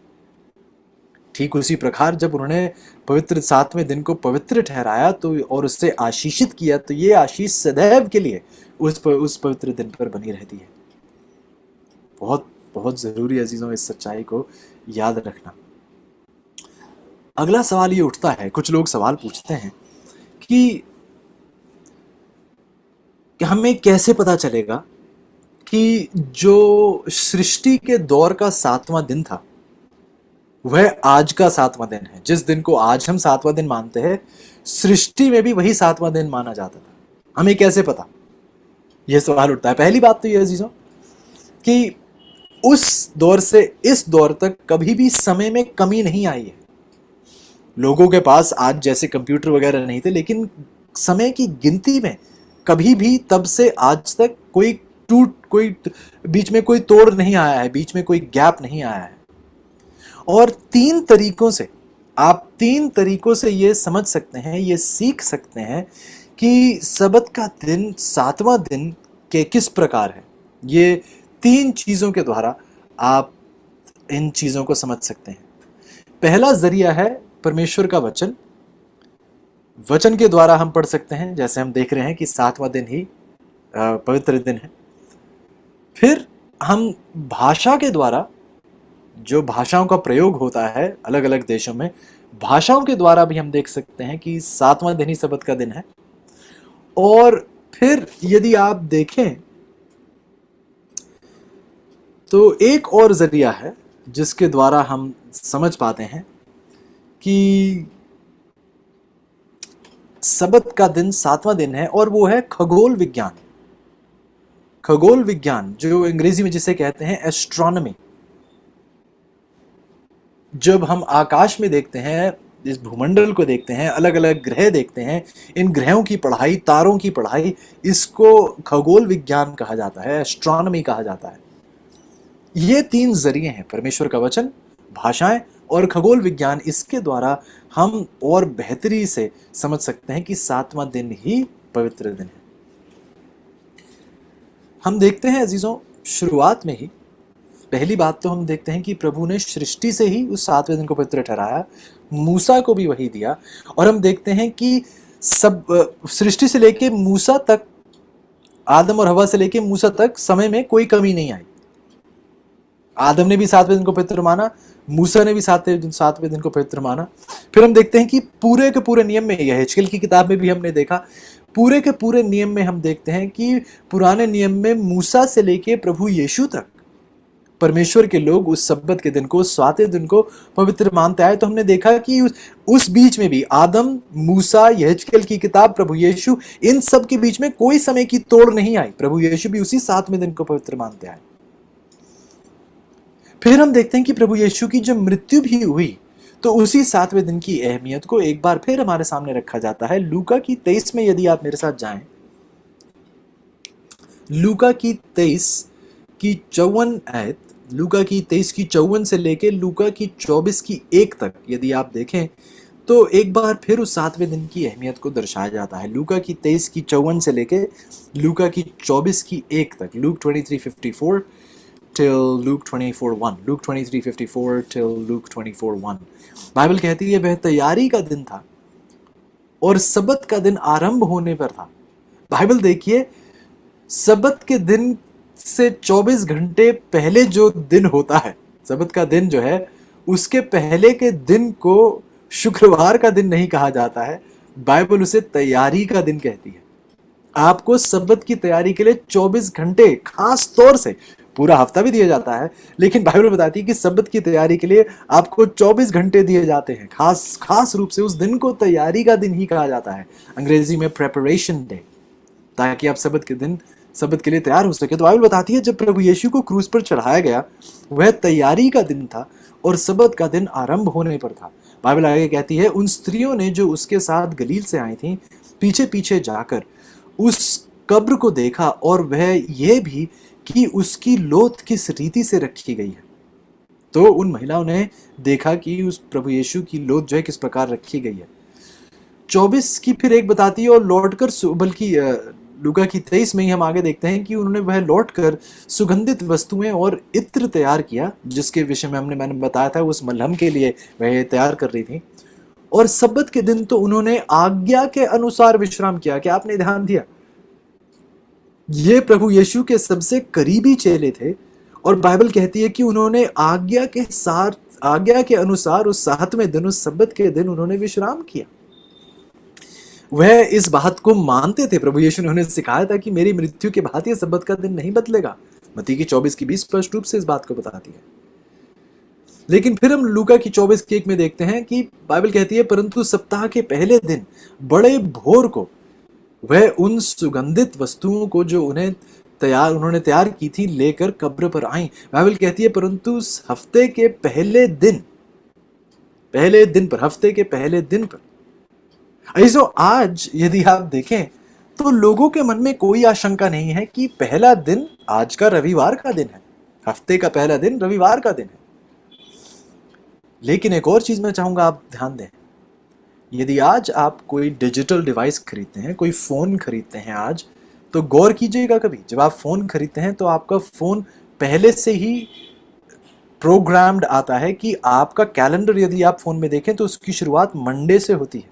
A: ठीक उसी प्रकार जब उन्होंने पवित्र 7वें दिन को पवित्र ठहराया तो और उससे आशीषित किया, तो ये आशीष सदैव के लिए उस पवित्र दिन पर बनी रहती है। बहुत बहुत जरूरी है अजीजों इस सच्चाई को याद रखना। अगला सवाल ये उठता है, कुछ लोग सवाल पूछते हैं कि हमें कैसे पता चलेगा कि जो सृष्टि के दौर का 7वां दिन था वह आज का 7वां दिन है। जिस दिन को आज हम 7वां दिन मानते हैं, सृष्टि में भी वही 7वां दिन माना जाता था। हमें कैसे पता? यह सवाल उठता है। पहली बात तो यह अजीजों कि उस दौर से इस दौर तक कभी भी समय में कमी नहीं आई है। लोगों के पास आज जैसे कंप्यूटर वगैरह नहीं थे, लेकिन समय की गिनती में कभी भी तब से आज तक कोई बीच में कोई तोड़ नहीं आया है, बीच में कोई गैप नहीं आया है। और 3 तरीकों से आप 3 तरीकों से ये समझ सकते हैं, ये सीख सकते हैं कि सब्बत का दिन, 7वां दिन के किस प्रकार है, ये 3 चीजों के द्वारा आप इन चीजों को समझ सकते हैं। पहला जरिया है परमेश्वर का वचन। वचन के द्वारा हम पढ़ सकते हैं, जैसे हम देख रहे हैं कि 7वां दिन ही पवित्र दिन है। फिर हम भाषा के द्वारा, जो भाषाओं का प्रयोग होता है अलग अलग देशों में, भाषाओं के द्वारा भी हम देख सकते हैं कि 7वां दिन ही सबत का दिन है। और फिर यदि आप देखें तो एक और जरिया है जिसके द्वारा हम समझ पाते हैं कि सबत का दिन 7वां दिन है, और वो है खगोल विज्ञान। खगोल विज्ञान, जो अंग्रेजी में जिसे कहते हैं एस्ट्रोनॉमी। जब हम आकाश में देखते हैं, इस भूमंडल को देखते हैं, अलग अलग ग्रह देखते हैं, इन ग्रहों की पढ़ाई, तारों की पढ़ाई, इसको खगोल विज्ञान कहा जाता है, एस्ट्रोनॉमी कहा जाता है। ये 3 जरिए हैं, परमेश्वर का वचन, भाषाएं और खगोल विज्ञान। इसके द्वारा हम और बेहतरी से समझ सकते हैं कि 7वां दिन ही पवित्र दिन है। हम देखते हैं अजीजों, शुरुआत में ही पहली बात तो हम देखते हैं कि प्रभु ने सृष्टि से ही उस 7वें दिन को पवित्र ठहराया, मूसा को भी वही दिया। और हम देखते हैं कि सब सृष्टि से लेके मूसा तक, आदम और हवा से लेके मूसा तक समय में कोई कमी नहीं आई। आदम ने भी 7वें दिन को पवित्र माना, मूसा ने भी 7वें दिन को पवित्र माना। फिर हम देखते हैं कि पूरे के पूरे नियम में, यह हिजकियेल की किताब में भी हमने देखा, पूरे के पूरे नियम में हम देखते हैं कि पुराने नियम में मूसा से लेके प्रभु यीशु तक परमेश्वर के लोग उस सब्बत के दिन को, 7वें दिन को पवित्र मानते आए। तो हमने देखा कि उस बीच में भी आदम, मूसा, हिजकियेल की किताब, प्रभु यीशु, इन सब के बीच में कोई समय की तोड़ नहीं आई। प्रभु यीशु भी उसी 7वें दिन को पवित्र मानते आए। फिर हम देखते हैं कि प्रभु यीशु की जब मृत्यु भी हुई तो उसी 7वें दिन की अहमियत को एक बार फिर हमारे सामने रखा जाता है। लूका की 23 में यदि आप मेरे साथ जाएं, लूका की 23 की 54 आयत, लूका की 23 की 54 से लेके लूका की 24 की 1 तक यदि आप देखें तो एक बार फिर उस 7वें दिन की अहमियत को दर्शाया जाता है। लूका की 23 की 54 से लेके लूका की 24 की 1 तक, look 23:54 till Luke 24:1, Luke 23:54 till Luke 24:1। Bible कहती है वह तैयारी का दिन था और सबत का दिन आरंभ होने पर था। बाइबल देखिए, सबत के दिन से 24 घंटे पहले जो दिन होता है, सबत का दिन जो है, उसके पहले के दिन को शुक्रवार का दिन नहीं कहा जाता है, बाइबल उसे तैयारी का दिन कहती है। आपको सबत की तैयारी के लिए 24 घंटे, खास तौर से पूरा हफ्ता भी दिया जाता है, लेकिन बाइबल बताती है कि सबत की तैयारी के लिए आपको 24 घंटे दिए जाते हैं। खास रूप से उस दिन को तैयारी का दिन ही कहा जाता है, अंग्रेजी में प्रेपरेशन डे, ताकि आप सबत के लिए तैयार हो सके। तो बाइबल बताती है जब प्रभु यीशु को क्रूस पर चढ़ाया गया, वह तैयारी का दिन था और सबत का दिन आरंभ होने पर था। बाइबल आगे कहती है, उन स्त्रियों ने जो उसके साथ गलील से आई थीं, पीछे पीछे जाकर उस कब्र को देखा और वह यह भी कि उसकी लोथ किस रीति से रखी गई है। तो उन महिलाओं ने देखा कि उस प्रभु यीशु की लोथ जो है किस प्रकार रखी गई है। 24 की फिर 1 बताती है, और लौटकर, बल्कि लूका की 23 में ही हम आगे देखते हैं कि उन्होंने वह लौटकर सुगंधित वस्तुएं और इत्र तैयार किया, जिसके विषय में मैंने बताया था, उस मलहम के लिए वह तैयार कर रही थी। और सब्बत के दिन तो उन्होंने आज्ञा के अनुसार विश्राम किया। क्या आपने ध्यान दिया? ये प्रभु यीशु के सबसे करीबी चेले थे और बाइबल कहती है कि उन्होंने आज्ञा के अनुसार उस 7वें दिन, उस सब्बत के दिन उन्होंने विश्राम किया। वह इस बात को मानते थे, प्रभु यीशु ने उन्हें सिखाया था कि मेरी मृत्यु के बाद यह सब्बत का दिन नहीं बदलेगा। मत्ती की 24 की 20 स्पष्ट रूप से इस बात को बताती है। लेकिन फिर हम लूका की 24 की 1 में देखते हैं कि बाइबल कहती है, परंतु सप्ताह के पहले दिन बड़े भोर को वह उन सुगंधित वस्तुओं को जो उन्होंने तैयार की थी लेकर कब्र पर आई। बाइबल कहती है, परंतु हफ्ते के पहले दिन पर, हफ्ते के पहले दिन पर। ऐसो आज यदि आप देखें तो लोगों के मन में कोई आशंका नहीं है कि पहला दिन आज का रविवार का दिन है, हफ्ते का पहला दिन रविवार का दिन है। लेकिन एक और चीज मैं चाहूंगा आप ध्यान दें, यदि आज आप कोई डिजिटल डिवाइस खरीदते हैं, कोई फोन खरीदते हैं आज, तो गौर कीजिएगा, कभी जब आप फोन खरीदते हैं तो आपका फोन पहले से ही प्रोग्राम्ड आता है कि आपका कैलेंडर, यदि आप फोन में देखें तो उसकी शुरुआत मंडे से होती है।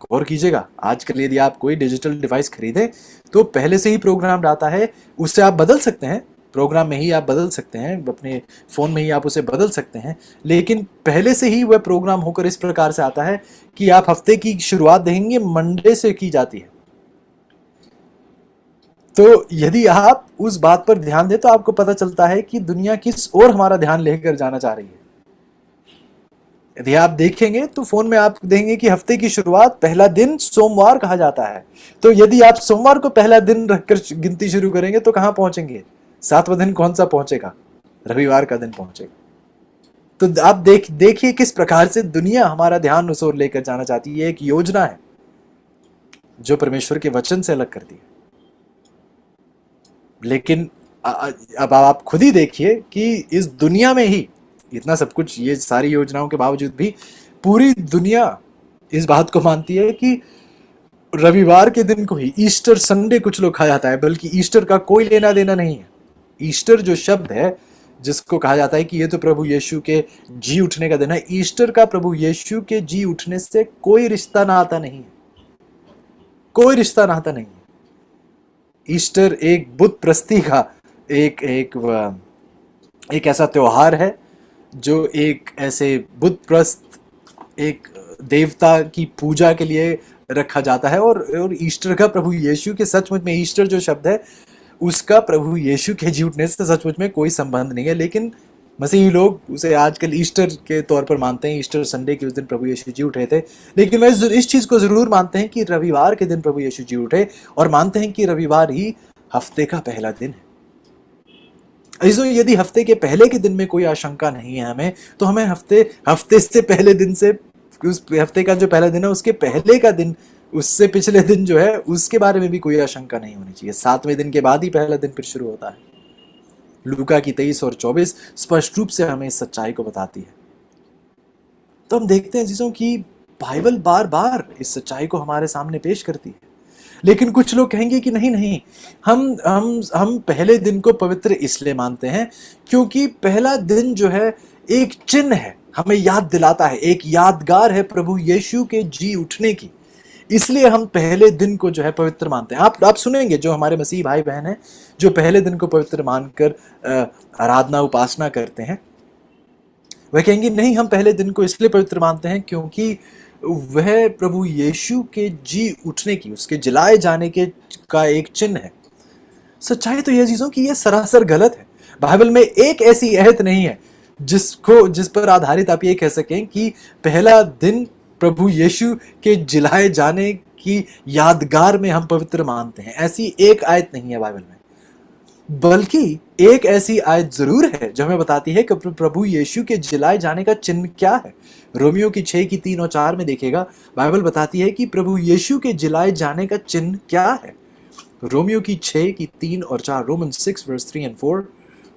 A: गौर कीजिएगा, आजकल यदि आप कोई डिजिटल डिवाइस खरीदें तो पहले से ही प्रोग्राम्ड आता है। उससे आप बदल सकते हैं, प्रोग्राम में ही आप बदल सकते हैं, अपने फ़ोन में ही आप उसे बदल सकते हैं, लेकिन पहले से ही वह प्रोग्राम होकर इस प्रकार से आता है कि आप हफ्ते की शुरुआत देखेंगे मंडे से की जाती है। तो यदि आप उस बात पर ध्यान दें तो आपको पता चलता है कि दुनिया किस ओर हमारा ध्यान लेकर जाना चाह रही है। यदि आप देखेंगे तो फोन में आप देखेंगे कि हफ्ते की शुरुआत, पहला दिन सोमवार कहा जाता है। तो यदि आप सोमवार को पहला दिन रखकर गिनती शुरू करेंगे तो कहां पहुंचेंगे? 7वां दिन कौन सा पहुंचेगा? रविवार का दिन पहुंचेगा। तो आप देखिए किस प्रकार से दुनिया हमारा ध्यान उस ओर लेकर जाना चाहती है। ये एक योजना है जो परमेश्वर के वचन से अलग करती है। लेकिन अब आप खुद ही देखिए कि इस दुनिया में ही इतना सब कुछ, ये सारी योजनाओं के बावजूद भी पूरी दुनिया इस बात को मानती है कि रविवार के दिन को ही, ईस्टर संडे कुछ लोग कहा जाता है, बल्कि ईस्टर का कोई लेना देना नहीं है। ईस्टर जो शब्द है, जिसको कहा जाता है कि ये तो प्रभु यीशु के जी उठने का दिन है, ईस्टर का प्रभु यीशु के जी उठने से कोई रिश्ता नाता नहीं है, कोई रिश्ता नाता नहीं है। ईस्टर एक बुत प्रस्ती का एक ऐसा त्योहार है जो एक ऐसे बुत प्रस्त, एक देवता की पूजा के लिए रखा जाता है। और ईस्टर का प्रभु यीशु के, सचमुच में ईस्टर जो शब्द है उसका प्रभु यीशु के जी उठने से सचमुच में कोई संबंध नहीं है। लेकिन मसीही लोग उसे आजकल ईस्टर के तौर पर मानते हैं। ईस्टर संडे के उस दिन प्रभु यीशु जी उठे थे। लेकिन वह इस चीज़ को ज़रूर मानते हैं कि रविवार के दिन प्रभु यीशु जी उठे, और मानते हैं कि रविवार ही हफ्ते का पहला दिन है। यदि हफ्ते के पहले के दिन में कोई आशंका नहीं है हमें, तो हमें हफ्ते से पहले दिन से, उस हफ्ते का जो पहला दिन है उसके पहले का दिन, उससे पिछले दिन जो है उसके बारे में भी कोई आशंका नहीं होनी चाहिए। 7वें दिन के बाद ही पहला दिन फिर शुरू होता है। लूका की 23 और 24 स्पष्ट रूप से हमें इस सच्चाई को बताती है। तो हम देखते हैं चीजों की बाइबल बार बार इस सच्चाई को हमारे सामने पेश करती है। लेकिन कुछ लोग कहेंगे कि नहीं नहीं, हम पहले दिन को पवित्र इसलिए मानते हैं क्योंकि पहला दिन जो है एक चिन्ह है, हमें याद दिलाता है, एक यादगार है प्रभु यीशु के जी उठने की, इसलिए हम पहले दिन को जो है पवित्र मानते हैं। आप सुनेंगे जो हमारे मसीह भाई बहन हैं जो पहले दिन को पवित्र मानकर आराधना उपासना करते हैं, वह कहेंगे नहीं, हम पहले दिन को इसलिए पवित्र मानते हैं क्योंकि वह प्रभु यीशु के जी उठने की, उसके जलाए जाने के का एक चिन्ह है। सच्चाई तो यह चीजों की ये सरासर गलत है। बाइबल में एक ऐसी आयत नहीं है जिस पर आधारित आप ये कह सकें कि पहला दिन प्रभु यीशु के जिलाए जाने की यादगार में हम पवित्र मानते हैं। ऐसी एक आयत नहीं है बाइबल में, बल्कि एक ऐसी आयत जरूर है जो हमें बताती है कि प्रभु यीशु के जिलाए जाने का चिन्ह क्या है। रोमियो की 6 की 3 और 4 में देखिएगा, बाइबल बताती है कि प्रभु यीशु के जिलाए जाने का चिन्ह क्या है। रोमियो की 6 की 3 और 4, Roman 6 verse 3 and 4,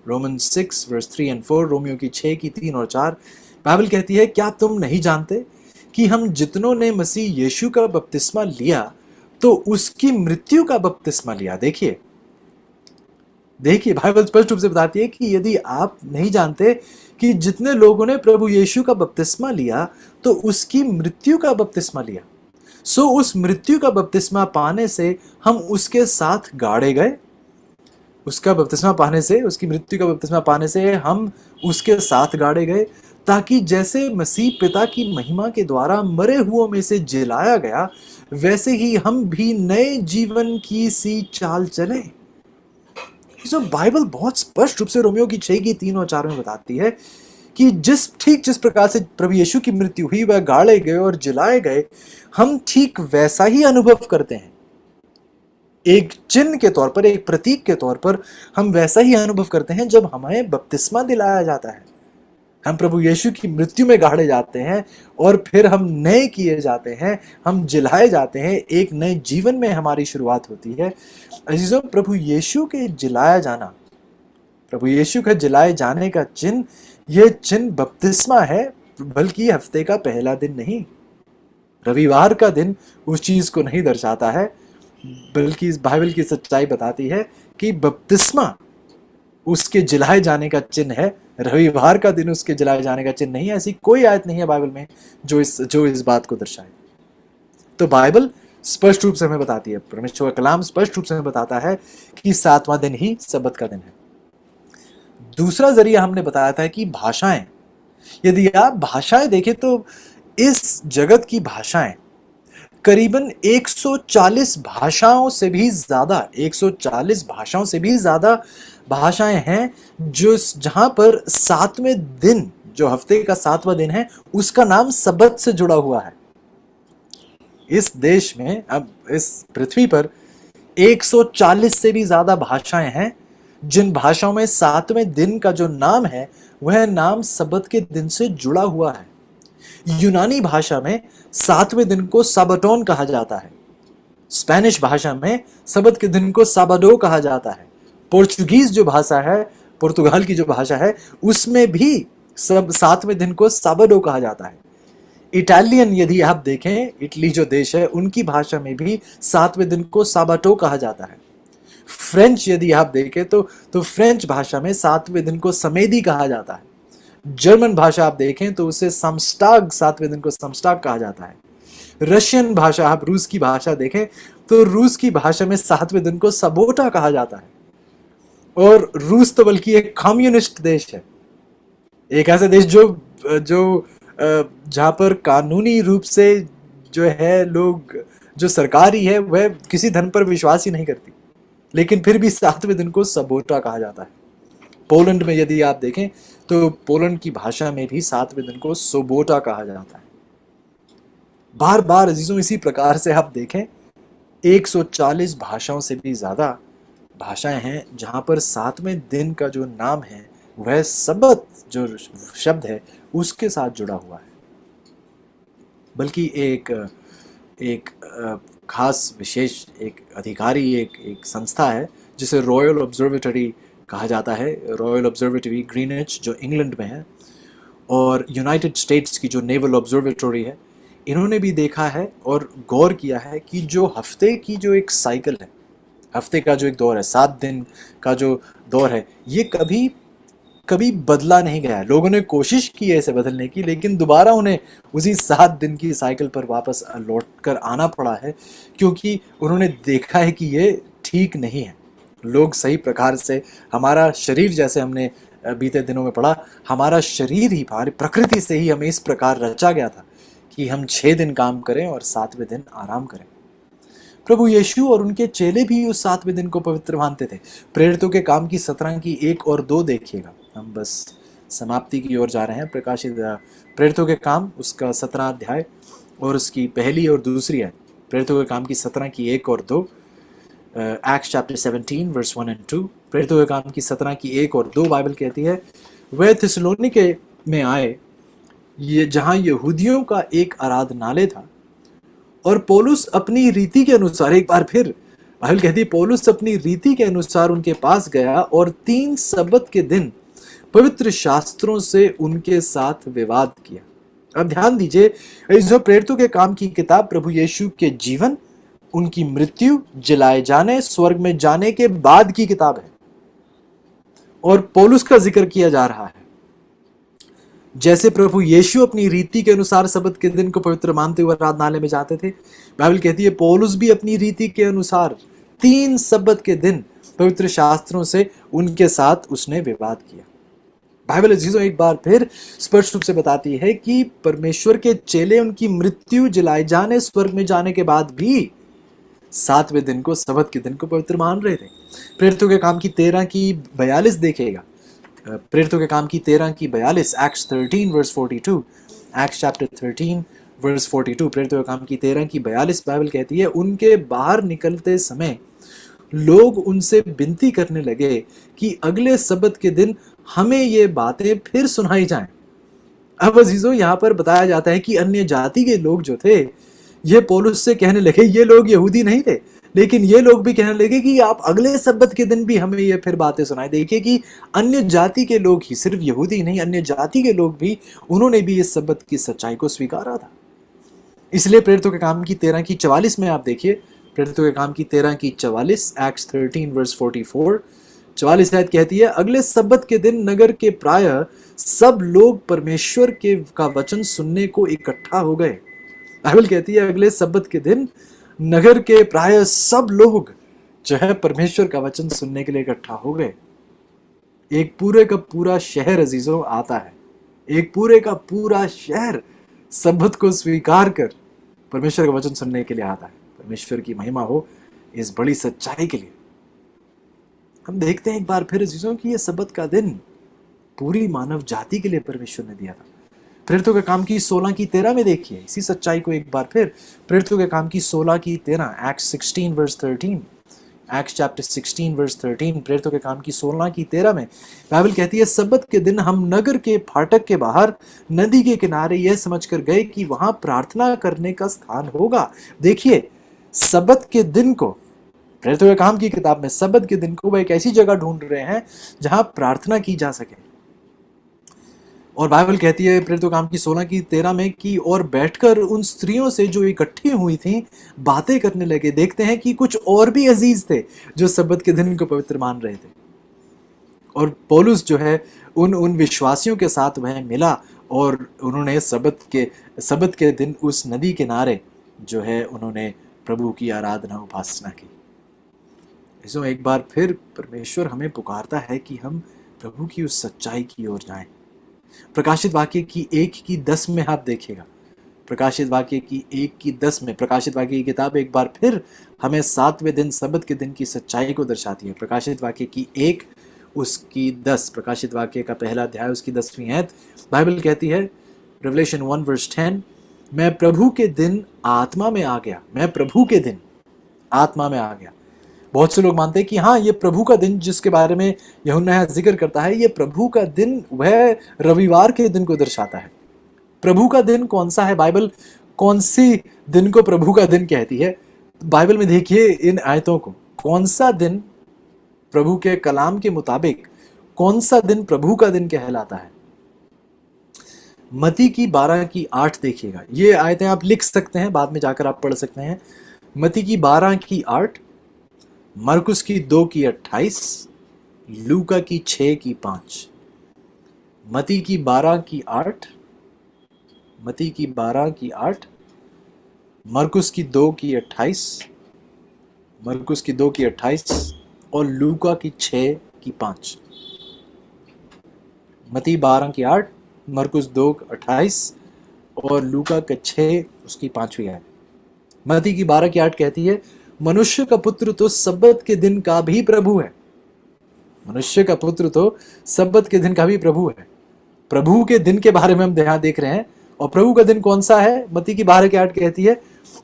A: Roman 6 verse 3 and 4, रोमियो की 6 की 3 और 4, बाइबल कहती है, क्या तुम नहीं जानते कि हम जितनों ने मसीह यीशु का बपतिस्मा लिया तो उसकी मृत्यु का बपतिस्मा लिया। देखिए बाइबल स्पष्ट रूप से बताती है कि यदि आप नहीं जानते कि जितने लोगों ने प्रभु यीशु का बपतिस्मा लिया तो उसकी मृत्यु का बपतिस्मा लिया, सो उस मृत्यु का बपतिस्मा पाने से हम उसके साथ गाड़े गए। उसका बपतिस्मा पाने से, उसकी मृत्यु का बपतिस्मा पाने से हम उसके साथ गाड़े गए, ताकि जैसे मसीह पिता की महिमा के द्वारा मरे हुओं में से जिलाया गया, वैसे ही हम भी नए जीवन की सी चाल चले। जो बाइबल बहुत स्पष्ट रूप से रोमियो की 6 की 3 और 4 में बताती है कि जिस प्रकार से प्रभु यीशु की मृत्यु हुई, वह गाड़े गए और जलाए गए, हम ठीक वैसा ही अनुभव करते हैं। एक चिन्ह के तौर पर, एक प्रतीक के तौर पर हम वैसा ही अनुभव करते हैं जब हमें बपतिस्मा दिलाया जाता है। हम प्रभु यीशु की मृत्यु में गाड़े जाते हैं और फिर हम नए किए जाते हैं, हम जिलाए जाते हैं, एक नए जीवन में हमारी शुरुआत होती है। अजीजों, प्रभु यीशु के जिलाया जाना, प्रभु यीशु का जिलाए जाने का चिन्ह, यह चिन्ह बपतिस्मा है, बल्कि हफ्ते का पहला दिन नहीं, रविवार का दिन उस चीज को नहीं दर्शाता है। बल्कि इस बाइबल की सच्चाई बताती है कि बपतिस्मा उसके जिलाए जाने का चिन्ह है, रविवार का दिन उसके जिलाए जाने का चिन्ह नहीं है। ऐसी कोई आयत नहीं है बाइबल में जो इस बात को दर्शाए। तो बाइबल स्पष्ट रूप से हमें बताती है, परमेश्वर का कलाम स्पष्ट रूप से हमें बताता है कि 7वां दिन ही सबत का दिन है। दूसरा जरिया हमने बताया था कि भाषाएं, यदि आप भाषाएं देखें तो इस जगत की भाषाएं करीबन 140 भाषाओं से भी ज्यादा 140 भाषाओं से भी ज्यादा भाषाएं हैं, जो जहां पर 7वें दिन, जो हफ्ते का 7वां दिन है, उसका नाम सबत से जुड़ा हुआ है। इस देश में, अब इस पृथ्वी पर 140 से भी ज्यादा भाषाएं हैं, जिन भाषाओं में 7वें दिन का जो नाम है वह नाम सबत के दिन से जुड़ा हुआ है। यूनानी भाषा में 7वें दिन को साबाटोन कहा जाता है। स्पेनिश भाषा में सबत के दिन को साबाडो कहा जाता है। पोर्चुगीज जो भाषा है, पुर्तगाल की जो भाषा है, उसमें भी सब 7वें दिन को साबाडो कहा जाता है। इटालियन यदि आप देखें, इटली जो देश है, उनकी भाषा में भी 7वें दिन को साबाटो कहा जाता है। फ्रेंच यदि आप देखें तो फ्रेंच भाषा में 7वें दिन को समेदी कहा जाता है। जर्मन भाषा आप देखें तो उसे समस्टाग, 7वें दिन को समस्टाग कहा जाता है। रशियन भाषा, आप रूस की भाषा देखें तो रूस की भाषा में 7वें दिन को सबोटा कहा जाता है। और रूस तो बल्कि एक कम्युनिस्ट देश है, एक ऐसा देश जो जो जहां पर कानूनी रूप से जो है लोग, जो सरकारी है वह किसी धन पर विश्वास ही नहीं करती, लेकिन फिर भी 7वें दिन को सबोटा कहा जाता है। पोलैंड में यदि आप देखें तो पोलैंड की भाषा में भी 7वें दिन को सोबोटा कहा जाता है। बार बार अजीजों, इसी प्रकार से आप देखें 140 भाषाओं से भी ज्यादा भाषाएं हैं जहां पर 7वें दिन का जो नाम है वह सबत जो शब्द है उसके साथ जुड़ा हुआ है। बल्कि एक खास विशेष एक अधिकारी, एक संस्था है जिसे रॉयल ऑब्जर्वेटरी कहा जाता है। रॉयल ऑब्जर्वेटरी ग्रीनिच जो इंग्लैंड में है, और यूनाइटेड स्टेट्स की जो नेवल ऑब्जर्वेटरी है, इन्होंने भी देखा है और गौर किया है कि जो हफ्ते की जो एक साइकिल है, हफ्ते का जो एक दौर है, 7 दिन का जो दौर है, ये कभी कभी बदला नहीं गया है। लोगों ने कोशिश की है इसे बदलने की, लेकिन दोबारा उन्हें उसी 7 दिन की साइकिल पर वापस लौट कर आना पड़ा है, क्योंकि उन्होंने देखा है कि ये ठीक नहीं है। लोग सही प्रकार से, हमारा शरीर, जैसे हमने बीते दिनों में पढ़ा, हमारा शरीर ही, हमारी प्रकृति से ही हमें इस प्रकार रचा गया था कि हम 6 दिन काम करें और 7वें दिन आराम करें। प्रभु यीशु और उनके चेले भी उस 7वें दिन को पवित्र मानते थे। प्रेरितों के काम की 17 की 1 और 2 देखिएगा। हम बस समाप्ति की ओर जा रहे हैं। प्रकाशित प्रेरितों के काम उसका 17 अध्याय और उसकी पहली और दूसरी है। प्रेरितों के काम की 17 की 1 और 2, एक्ट्स चैप्टर 17 वर्स 1 एंड 2। प्रेरितों के काम की 17 की 1 और 2 बाइबल कहती है, वह थिस्सलुनीके में आए, ये जहां यहूदियों का एक आराधनालय था, और पौलुस अपनी रीति के अनुसार, एक बार फिर बाइबल कहती है, पौलुस अपनी रीति के अनुसार उनके पास गया और 3 सबत के दिन पवित्र शास्त्रों से उनके साथ विवाद किया। अब ध्यान दीजिए, जो प्रेरितों के काम की किताब प्रभु यीशु के जीवन, उनकी मृत्यु, जलाए जाने, स्वर्ग में जाने के बाद की किताब है, और पौलुस का जिक्र किया जा रहा है। जैसे प्रभु यीशु अपनी रीति के अनुसार सबत के दिन को पवित्र मानते हुए आराधनालय में जाते थे, बाइबल कहती है पौलुस भी अपनी रीति के अनुसार 3 सबत के दिन पवित्र शास्त्रों से उनके साथ उसने विवाद किया। बाइबल अजीजों एक बार फिर स्पष्ट रूप से बताती है कि परमेश्वर के चेले उनकी मृत्यु, जलाए जाने, स्वर्ग में जाने के बाद भी 7वें दिन को, सबत के दिन को पवित्र मान रहे थे। प्रेरितों के काम की 13 की 42 देखेगा। प्रेरितों के काम की 13 की 42, Acts 13 verse 42, Acts chapter 13 verse 42। प्रेरितों के काम की 13 की 42 बाइबल कहती है, उनके बाहर निकलते समय लोग उनसे विनती करने लगे कि अगले सबत के दिन हमें ये बातें फिर सुनाई जाएं। अब अजीजों, यहाँ पर बताया जाता है कि अन्य जाति के लोग जो थे, ये पौलुस से कहने लगे, ये लोग यहूदी नहीं थे, लेकिन ये लोग भी कहने लगे कि आप अगले सबत के दिन भी हमें ये फिर बातें सुनाई। देखिए कि अन्य जाति के लोग ही, सिर्फ यहूदी नहीं, अन्य जाति के लोग भी, उन्होंने भी इस सबत की सच्चाई को स्वीकारा था। इसलिए प्रेरितों के काम की 13 की 44 में आप देखिए, प्रेरितों के काम की 13 की 44, एक्ट्स 13 वर्स 44, 44 आयत कहती है, अगले सब्बत के दिन नगर के प्राय सब लोग परमेश्वर के का वचन सुनने को इकट्ठा हो गए। बाइबल कहती है अगले सब्बत के दिन नगर के प्राय सब लोग जो है परमेश्वर का वचन सुनने के लिए इकट्ठा हो गए। एक पूरे का पूरा शहर अजीजों आता है, एक पूरे का पूरा शहर सब्बत को स्वीकार कर परमेश्वर का वचन सुनने के लिए आता है। परमेश्वर की महिमा हो इस बड़ी सच्चाई के लिए। हम देखते हैं एक बार फिर अजीजों कि यह सब्बत का दिन पूरी मानव जाति के लिए परमेश्वर ने दिया था। प्रेरितों के काम की 16 की 13 में देखिए इसी सच्चाई को एक बार फिर। प्रेरितों के काम की 16 की 13, Acts 16 verse 13, Acts chapter 16 verse 13, प्रेरितों के काम की 16 की 13 में बाइबल कहती है, सब्बत के दिन हम नगर के फाटक के बाहर नदी के किनारे यह समझकर गए कि वहां प्रार्थना करने का स्थान होगा। देखिए सब्बत के दिन को, प्रेरितों के काम की किताब में सब्बत के दिन को वह एक ऐसी जगह ढूंढ रहे हैं जहां प्रार्थना की जा सके। और बाइबल कहती है प्रेरितों काम की 16 की 13 में कि और बैठकर उन स्त्रियों से जो इकट्ठी हुई थीं बातें करने लगे। देखते हैं कि कुछ और भी अजीज थे जो सब्बत के दिन को पवित्र मान रहे थे। और पौलुस जो है उन विश्वासियों के साथ वह मिला और उन्होंने सब्बत के दिन उस नदी किनारे जो है उन्होंने प्रभु की आराधना उपासना की। इसमें एक बार फिर परमेश्वर हमें पुकारता है कि हम प्रभु की उस सच्चाई की ओर जाएं। प्रकाशित वाक्य की 1 की 10 में आप देखिएगा, प्रकाशित वाक्य की 1 की 10 में प्रकाशित वाक्य की किताब एक बार फिर हमें 7वें दिन सब्बत के दिन की सच्चाई को दर्शाती है। प्रकाशित वाक्य की 1 उसकी 10, प्रकाशित वाक्य का पहला अध्याय उसकी 10वीं आयत बाइबल कहती है, रेवलेशन 1 वर्स 10, मैं प्रभु के दिन आत्मा में आ गया। मैं प्रभु के दिन आत्मा में आ गया। बहुत से लोग मानते हैं कि हाँ ये प्रभु का दिन जिसके बारे में यूहन्ना यहाँ जिक्र करता है, ये प्रभु का दिन वह रविवार के दिन को दर्शाता है। प्रभु का दिन कौन सा है? बाइबल कौन सी दिन को प्रभु का दिन कहती है? बाइबल में देखिए इन आयतों को, कौन सा दिन प्रभु के कलाम के मुताबिक कौन सा दिन प्रभु का दिन कहलाता है। मती की 12 की 8 देखिएगा, ये आयतें आप लिख सकते हैं, बाद में जाकर आप पढ़ सकते हैं। मती की 12 की 8, मरकुस की 2 की 28, लूका की 6 की 5। मती की 12 की 8, मती की 12 की 8, मरकुस की 2 की 28, मरकुस की 2 की 28 और लूका की 6 की 5। मती 12 की 8, मरकुस 2 की 28 और लूका के 6 उसकी 5वीं है। मती की 12 की 8 कहती है, मनुष्य का पुत्र तो सब्बत के दिन का भी प्रभु है। मनुष्य का पुत्र तो सब्बत के दिन का भी प्रभु है। प्रभु के दिन के बारे में हम यहाँ देख रहे हैं। और प्रभु का दिन कौन सा है? मती की 12 की 8 कहती है,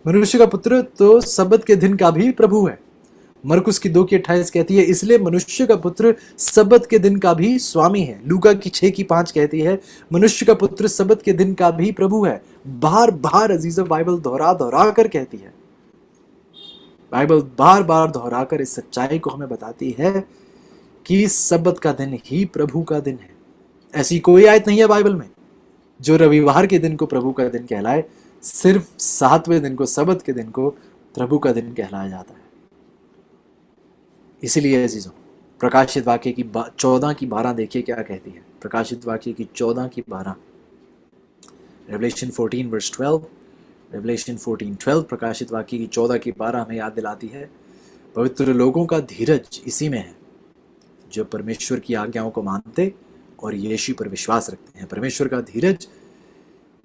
A: मनुष्य का पुत्र तो सब्बत के दिन का भी प्रभु है। मरकुस की 2 की 28 कहती है, इसलिए मनुष्य का पुत्र सब्बत के दिन का भी स्वामी है। लूका की 6 की 5 कहती है, मनुष्य का पुत्र सब्बत के दिन का भी प्रभु है। बार बार अजीज़ों बाइबल दोहरा दोहरा कर कहती है, बाइबल बार बार दोहराकर इस सच्चाई को हमें बताती है कि सब्बत का दिन ही प्रभु का दिन है। ऐसी कोई आयत नहीं है बाइबल में जो रविवार के दिन को प्रभु का दिन कहलाए। सिर्फ 7वें दिन को, सब्बत के दिन को प्रभु का दिन कहलाया जाता है। इसीलिए अजीजों प्रकाशित वाक्य की 14 की 12 देखिए क्या कहती है। प्रकाशित वाक्य की 14 की 12, रेवलेशन 14 वर्स 12, रेवलेशन 14:12 प्रकाशित वाक्य की 14 की 12 हमें याद दिलाती है, पवित्र लोगों का धीरज इसी में है जो परमेश्वर की आज्ञाओं को मानते और यीशु पर विश्वास रखते हैं। परमेश्वर का धीरज,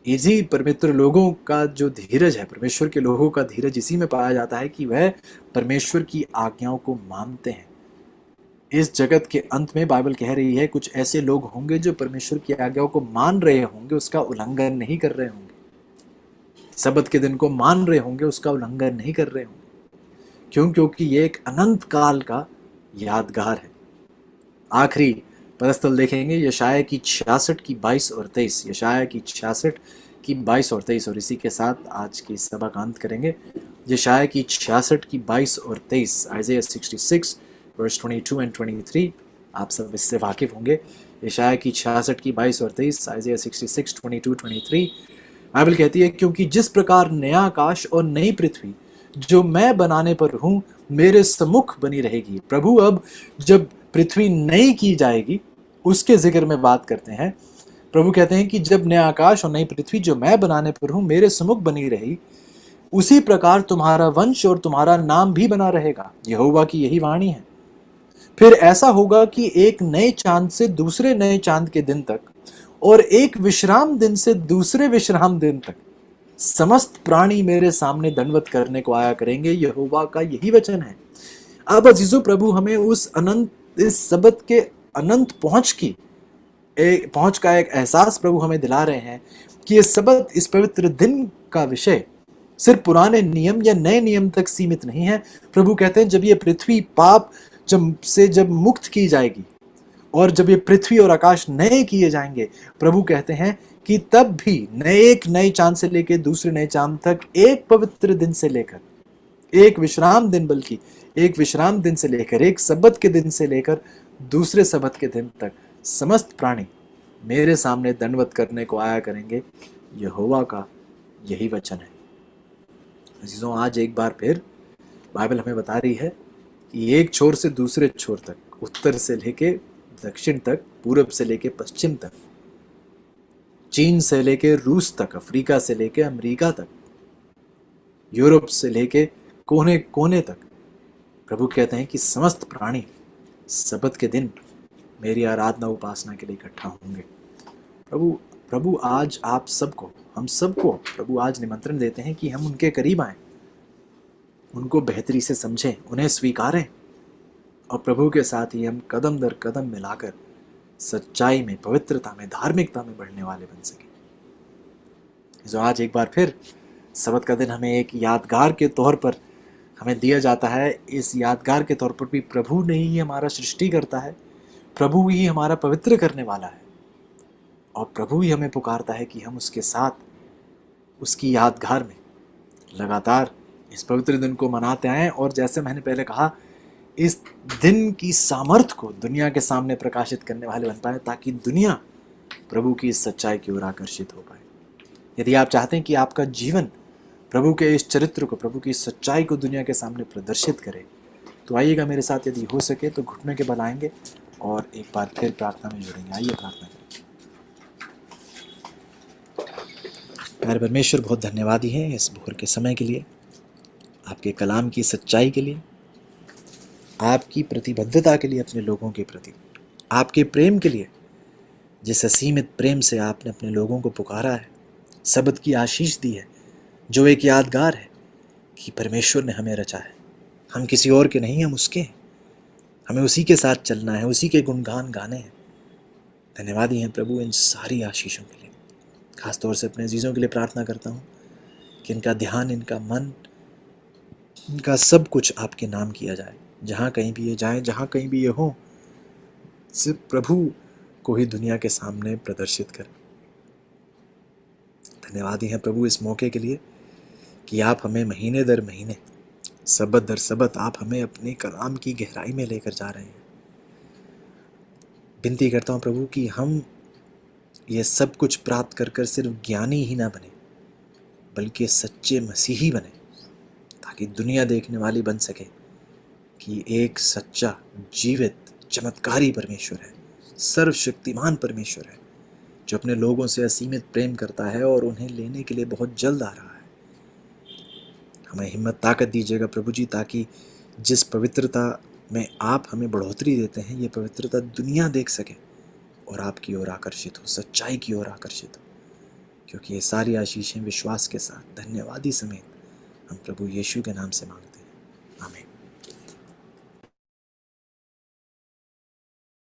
A: इसी पवित्र लोगों का जो धीरज है, परमेश्वर के लोगों का धीरज इसी में पाया जाता है कि वह परमेश्वर की आज्ञाओं को मानते हैं। इस जगत के अंत में बाइबल कह रही है कुछ ऐसे लोग होंगे जो परमेश्वर की आज्ञाओं को मान रहे होंगे, उसका उल्लंघन नहीं कर रहे होंगे। सब्बत के दिन को मान रहे होंगे, उसका उल्लंघन नहीं कर रहे होंगे। क्यों? क्योंकि ये एक अनंत काल का यादगार है। आखिरी पदस्थल देखेंगे यशाया की 66 की 22 और 23, यशाया की 66 की 22 और 23, और इसी के साथ आज की सभा का अंत करेंगे। यशाया की 66 की 22 और 23, आइज़ाया 66 वर्स 22 एंड 23, आप सब इससे वाकिफ होंगे। यशाया की 66 की 22 और 23, आइज़ाया 66 22 23, बाइबल कहती है, क्योंकि जिस प्रकार नया आकाश और नई पृथ्वी जो मैं बनाने पर हूं मेरे सम्मुख बनी रहेगी। प्रभु अब जब पृथ्वी नई की जाएगी उसके जिक्र में बात करते हैं। प्रभु कहते हैं कि जब नया आकाश और नई पृथ्वी जो मैं बनाने पर हूं मेरे सम्मुख बनी रही, उसी प्रकार तुम्हारा वंश और तुम्हारा नाम भी बना रहेगा। यहोवा की यही वाणी है। फिर ऐसा होगा कि एक नए चांद से दूसरे नए चांद के दिन तक और एक विश्राम दिन से दूसरे विश्राम दिन तक समस्त प्राणी मेरे सामने दंडवत करने को आया करेंगे। यहोवा का यही वचन है। अब अजीजों, प्रभु हमें उस अनंत, इस सबत के अनंत पहुंच का एक एहसास प्रभु हमें दिला रहे हैं कि ये सबत, इस पवित्र दिन का विषय सिर्फ पुराने नियम या नए नियम तक सीमित नहीं है। प्रभु कहते हैं जब ये पृथ्वी पाप जब मुक्त की जाएगी और जब ये पृथ्वी और आकाश नए किए जाएंगे, प्रभु कहते हैं कि तब भी एक नए चांद से लेकर दूसरे नए चांद तक, एक पवित्र दिन से लेकर एक विश्राम दिन, बल्कि एक विश्राम दिन से लेकर एक सबत के दिन से लेकर दूसरे सबत के दिन तक समस्त प्राणी मेरे सामने दंडवत करने को आया करेंगे। यहोवा का यही वचन है। अजीजों, आज एक बार फिर बाइबल हमें बता रही है कि एक छोर से दूसरे छोर तक, उत्तर से लेके दक्षिण तक, पूरब से लेके पश्चिम तक, चीन से लेके रूस तक, अफ्रीका से लेके अमेरिका तक, यूरोप से लेके कोने कोने तक, प्रभु कहते हैं कि समस्त प्राणी सबत के दिन मेरी आराधना उपासना के लिए इकट्ठा होंगे। प्रभु आज आप सबको, हम सबको प्रभु आज निमंत्रण देते हैं कि हम उनके करीब आएं, उनको बेहतरी से समझें, उन्हें स्वीकारें और प्रभु के साथ ही हम कदम दर कदम मिलाकर सच्चाई में, पवित्रता में, धार्मिकता में बढ़ने वाले बन सकें। जो आज एक बार फिर सबत का दिन हमें एक यादगार के तौर पर हमें दिया जाता है। इस यादगार के तौर पर भी प्रभु ने ही हमारा सृष्टि करता है, प्रभु ही हमारा पवित्र करने वाला है और प्रभु ही हमें पुकारता है कि हम उसके साथ उसकी यादगार में लगातार इस पवित्र दिन को मनाते आएं। और जैसे मैंने पहले कहा, इस दिन की सामर्थ को दुनिया के सामने प्रकाशित करने वाले बन पाए, ताकि दुनिया प्रभु की इस सच्चाई की ओर आकर्षित हो पाए। यदि आप चाहते हैं कि आपका जीवन प्रभु के इस चरित्र को, प्रभु की इस सच्चाई को दुनिया के सामने प्रदर्शित करे, तो आइएगा मेरे साथ, यदि हो सके तो घुटने के बल आएंगे और एक बार फिर प्रार्थना में जुड़ेंगे। आइए प्रार्थना करें। प्यारे परमेश्वर, बहुत धन्यवादी हैं इस भोर के समय के लिए, आपके कलाम की सच्चाई के लिए, आपकी प्रतिबद्धता के लिए अपने लोगों के प्रति, आपके प्रेम के लिए, जिस असीमित प्रेम से आपने अपने लोगों को पुकारा है, सबत की आशीष दी है, जो एक यादगार है कि परमेश्वर ने हमें रचा है। हम किसी और के नहीं, हम उसके हैं। हमें उसी के साथ चलना है, उसी के गुणगान गाने हैं। धन्यवादी हैं प्रभु इन सारी आशीषों के लिए। खासतौर से अपने अजीज़ों के लिए प्रार्थना करता हूँ कि इनका ध्यान, इनका मन, इनका सब कुछ आपके नाम किया जाए। जहाँ कहीं भी ये जाएं, जहाँ कहीं भी ये हों, सिर्फ प्रभु को ही दुनिया के सामने प्रदर्शित करें। धन्यवादी हैं प्रभु इस मौके के लिए कि आप हमें महीने दर महीने, सबत दर सबत आप हमें अपने कलाम की गहराई में लेकर जा रहे हैं। विनती करता हूँ प्रभु कि हम ये सब कुछ प्राप्त कर कर सिर्फ ज्ञानी ही ना बने, बल्कि सच्चे मसीही बने, ताकि दुनिया देखने वाली बन सके कि एक सच्चा, जीवित, चमत्कारी परमेश्वर है, सर्वशक्तिमान परमेश्वर है, जो अपने लोगों से असीमित प्रेम करता है और उन्हें लेने के लिए बहुत जल्द आ रहा है। हमें हिम्मत, ताकत दीजिएगा प्रभु जी, ताकि जिस पवित्रता में आप हमें बढ़ोतरी देते हैं, ये पवित्रता दुनिया देख सके और आपकी ओर आकर्षित हो, सच्चाई की ओर आकर्षित हो। क्योंकि ये सारी आशीषें विश्वास के साथ, धन्यवादी समेत हम प्रभु यीशु के नाम से मांगते हैं। आमीन।